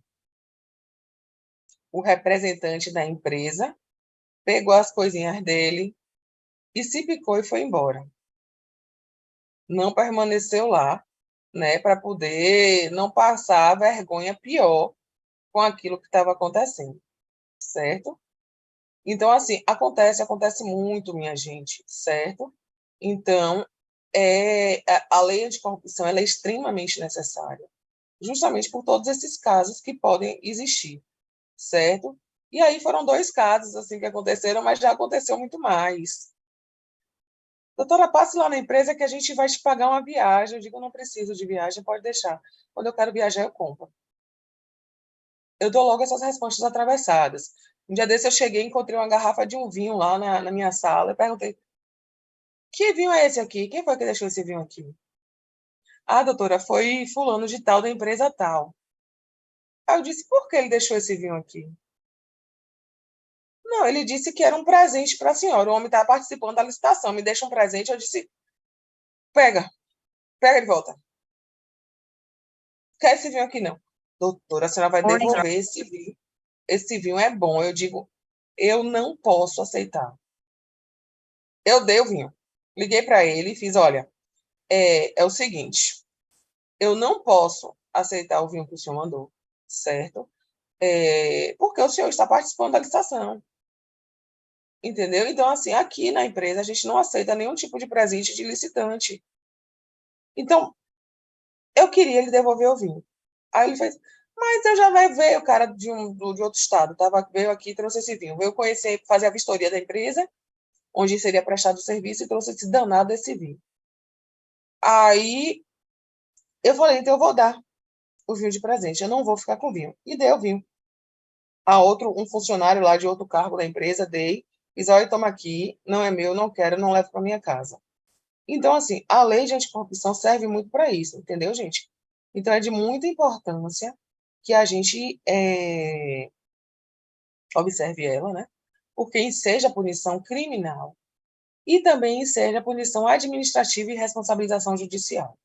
o representante da empresa pegou as coisinhas dele e se picou e foi embora. Não permaneceu lá, né? Para poder não passar vergonha pior com aquilo que estava acontecendo, certo? Então, assim, acontece muito, minha gente, certo? Então, a lei anticorrupção ela é extremamente necessária, justamente por todos esses casos que podem existir, certo? E aí foram 2 casos assim que aconteceram, mas já aconteceu muito mais. doutora, passe lá na empresa que a gente vai te pagar uma viagem. Eu digo, eu não preciso de viagem, pode deixar. Quando eu quero viajar, eu compro. Eu dou logo essas respostas atravessadas. Um dia desse eu cheguei e encontrei uma garrafa de um vinho lá na minha sala. Eu perguntei, que vinho é esse aqui? Quem foi que deixou esse vinho aqui? Ah, doutora, foi fulano de tal, da empresa tal. Aí eu disse, por que ele deixou esse vinho aqui? Não, ele disse que era um presente para a senhora. O homem estava participando da licitação, me deixa um presente. Eu disse, pega, pega de volta. Quer esse vinho aqui, não. Doutora, a senhora vai devolver esse vinho. Esse vinho é bom. Eu digo, eu não posso aceitar. Eu dei o vinho. Liguei para ele e fiz, olha, é o seguinte, eu não posso aceitar o vinho que o senhor mandou, certo? Porque o senhor está participando da licitação. Entendeu? Então, assim, aqui na empresa a gente não aceita nenhum tipo de presente de licitante. Então, eu queria ele devolver o vinho. Aí ele fez, mas eu já vai ver o cara de outro estado, veio aqui e trouxe esse vinho. Veio conhecer, fazer a vistoria da empresa, onde seria prestado o serviço, e trouxe esse danado desse vinho. Aí eu falei, então eu vou dar o vinho de presente, eu não vou ficar com vinho. E dei o vinho. Um funcionário lá de outro cargo da empresa, dei, fiz, olha, toma aqui, não é meu, não quero, não levo para minha casa. Então, assim, a lei de anticorrupção serve muito para isso, entendeu, gente? Então, é de muita importância que a gente observe ela, né? Porque enseja a punição criminal e também enseja a punição administrativa e responsabilização judicial,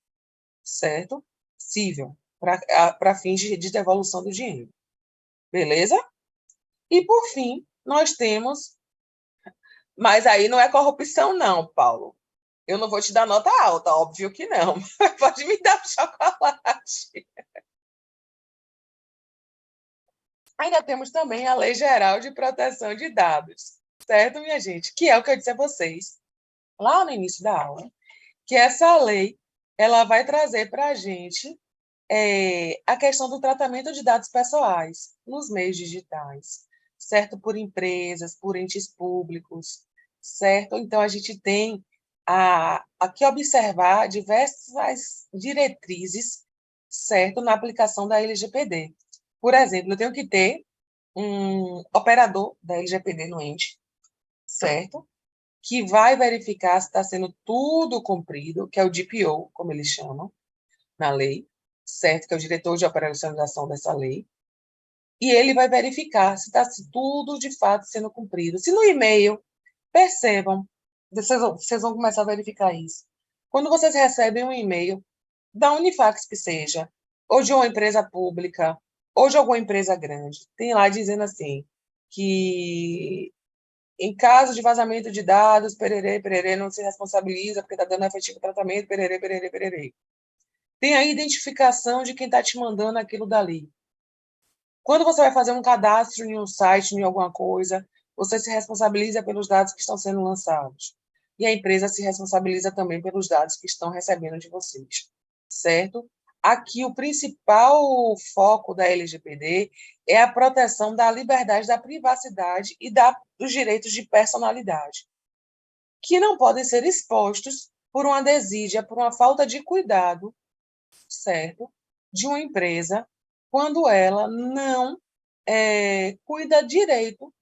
certo? Cível, para fins de devolução do dinheiro. Beleza? E, por fim, nós temos... Mas aí não é corrupção, não, Paulo. Eu não vou te dar nota alta, óbvio que não. Pode me dar chocolate. Ainda temos também a Lei Geral de Proteção de Dados, certo, minha gente? Que é o que eu disse a vocês lá no início da aula, que essa lei ela vai trazer para a gente a questão do tratamento de dados pessoais nos meios digitais, certo? Por empresas, por entes públicos, certo? Então, a gente tem que observar diversas diretrizes, certo? Na aplicação da LGPD. Por exemplo, eu tenho que ter um operador da LGPD no ente, certo? Que vai verificar se está sendo tudo cumprido, que é o DPO, como eles chamam, na lei, certo? Que é o diretor de operacionalização dessa lei. E ele vai verificar se está tudo, de fato, sendo cumprido. Se no e-mail, percebam, vocês vão começar a verificar isso. Quando vocês recebem um e-mail, da Unifax que seja, ou de uma empresa pública, ou de alguma empresa grande, tem lá dizendo assim, que em caso de vazamento de dados, pererê, pererê, não se responsabiliza porque está dando efetivo tratamento, pererê, pererê, pererê. Tem a identificação de quem está te mandando aquilo dali. Quando você vai fazer um cadastro em um site, em alguma coisa, você se responsabiliza pelos dados que estão sendo lançados. E a empresa se responsabiliza também pelos dados que estão recebendo de vocês, certo? Aqui, o principal foco da LGPD é a proteção da liberdade, da privacidade e dos direitos de personalidade, que não podem ser expostos por uma desídia, por uma falta de cuidado, certo? De uma empresa, quando ela não cuida direito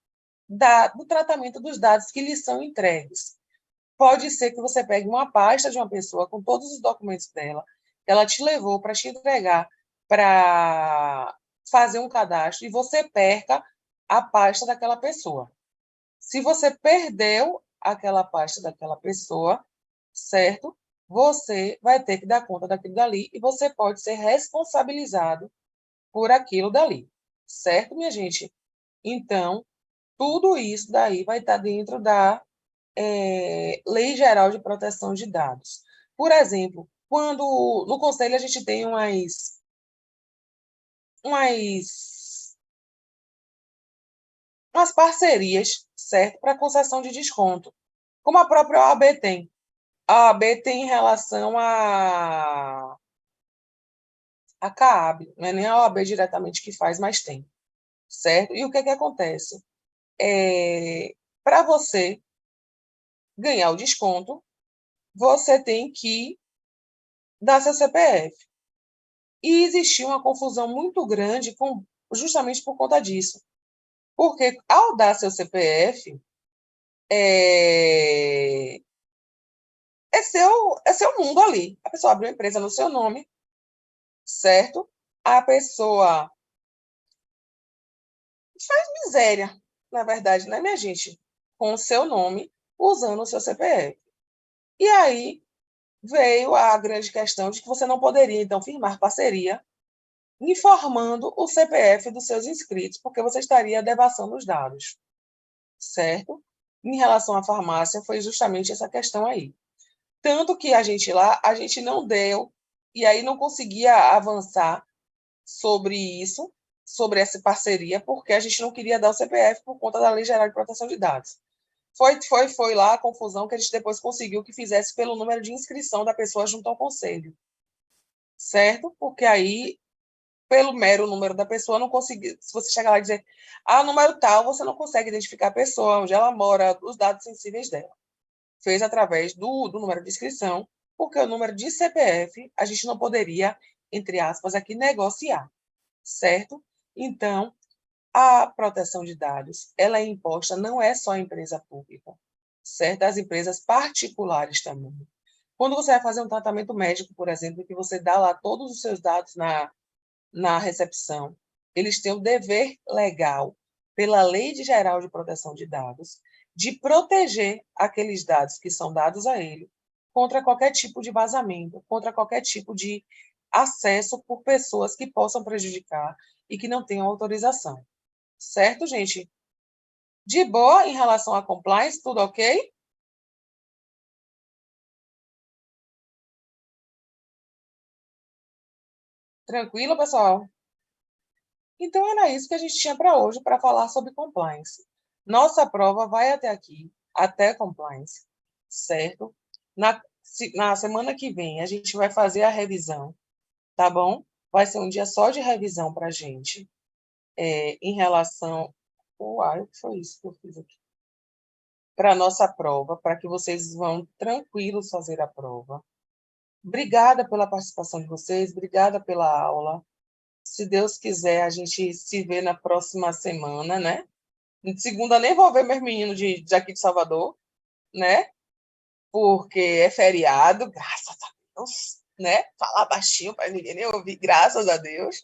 do tratamento dos dados que lhe são entregues. Pode ser que você pegue uma pasta de uma pessoa com todos os documentos dela, que ela te levou para te entregar para fazer um cadastro, e você perca a pasta daquela pessoa. Se você perdeu aquela pasta daquela pessoa, certo? Você vai ter que dar conta daquilo dali e você pode ser responsabilizado por aquilo dali, certo, minha gente? Então, tudo isso daí vai estar dentro da Lei Geral de Proteção de Dados. Por exemplo, quando no Conselho a gente tem umas parcerias, certo, para concessão de desconto, como a própria OAB tem. A OAB tem em relação a CAAB, não é nem a OAB diretamente que faz, mas tem, certo? E o que acontece? Para você ganhar o desconto, você tem que dar seu CPF. E existiu uma confusão muito grande justamente por conta disso. Porque, ao dar seu CPF, é seu mundo ali. A pessoa abre uma empresa no seu nome, certo? A pessoa faz miséria, na verdade, né, minha gente? Com o seu nome, usando o seu CPF. E aí veio a grande questão de que você não poderia, então, firmar parceria informando o CPF dos seus inscritos, porque você estaria devassando os dados, certo? Em relação à farmácia, foi justamente essa questão aí. Tanto que a gente não deu, e aí não conseguia avançar sobre isso, sobre essa parceria, porque a gente não queria dar o CPF por conta da Lei Geral de Proteção de Dados. Foi lá a confusão que a gente depois conseguiu que fizesse pelo número de inscrição da pessoa junto ao conselho, certo? Porque aí, pelo mero número da pessoa, não conseguia. Se você chegar lá e dizer, número tal, você não consegue identificar a pessoa, onde ela mora, os dados sensíveis dela. Fez através do número de inscrição, porque o número de CPF a gente não poderia, entre aspas, aqui negociar, certo? Então, a proteção de dados, ela é imposta, não é só a empresa pública, certo? As empresas particulares também. Quando você vai fazer um tratamento médico, por exemplo, que você dá lá todos os seus dados na recepção, eles têm o dever legal, pela Lei Geral de Proteção de Dados, de proteger aqueles dados que são dados a ele contra qualquer tipo de vazamento, contra qualquer tipo de acesso por pessoas que possam prejudicar e que não tenham autorização. Certo, gente? De boa em relação à compliance, tudo ok? Tranquilo, pessoal? Então, era isso que a gente tinha para hoje, para falar sobre compliance. Nossa prova vai até aqui, até compliance, certo? Na semana que vem, a gente vai fazer a revisão, tá bom? Vai ser um dia só de revisão para a gente, em relação... Uai, o que foi isso que eu fiz aqui? Para a nossa prova, para que vocês vão tranquilos fazer a prova. Obrigada pela participação de vocês, obrigada pela aula. Se Deus quiser, a gente se vê na próxima semana, né? De segunda nem vou ver meus meninos aqui de Salvador, né? Porque é feriado, graças a Deus, né? Falar baixinho para ninguém nem ouvir, graças a Deus,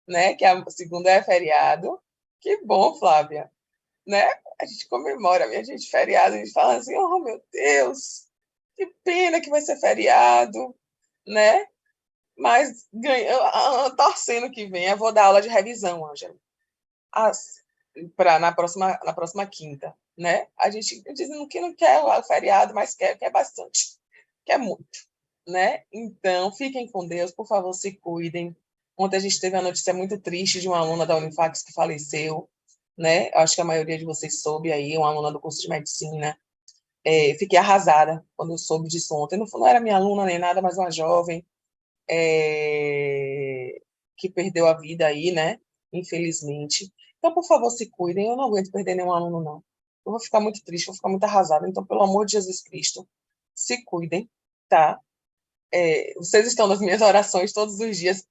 né? Que a segunda é feriado. Que bom, Flávia, né? A gente comemora, minha gente, feriado, a gente fala assim, oh, meu Deus, que pena que vai ser feriado, né? Mas torcendo que vem, eu vou dar aula de revisão, Ângela, na próxima quinta, né? A gente diz que não quer o feriado, mas quer bastante, quer muito, né? Então, fiquem com Deus, por favor, se cuidem. Ontem a gente teve uma notícia muito triste de uma aluna da Unifax que faleceu, né? Acho que a maioria de vocês soube aí, uma aluna do curso de medicina. Fiquei arrasada quando eu soube disso ontem. Não era minha aluna nem nada, mas uma jovem, que perdeu a vida aí, né? Infelizmente. Então, por favor, se cuidem. Eu não aguento perder nenhum aluno, não. Eu vou ficar muito triste, vou ficar muito arrasada. Então, pelo amor de Jesus Cristo, se cuidem, tá? Vocês estão nas minhas orações todos os dias,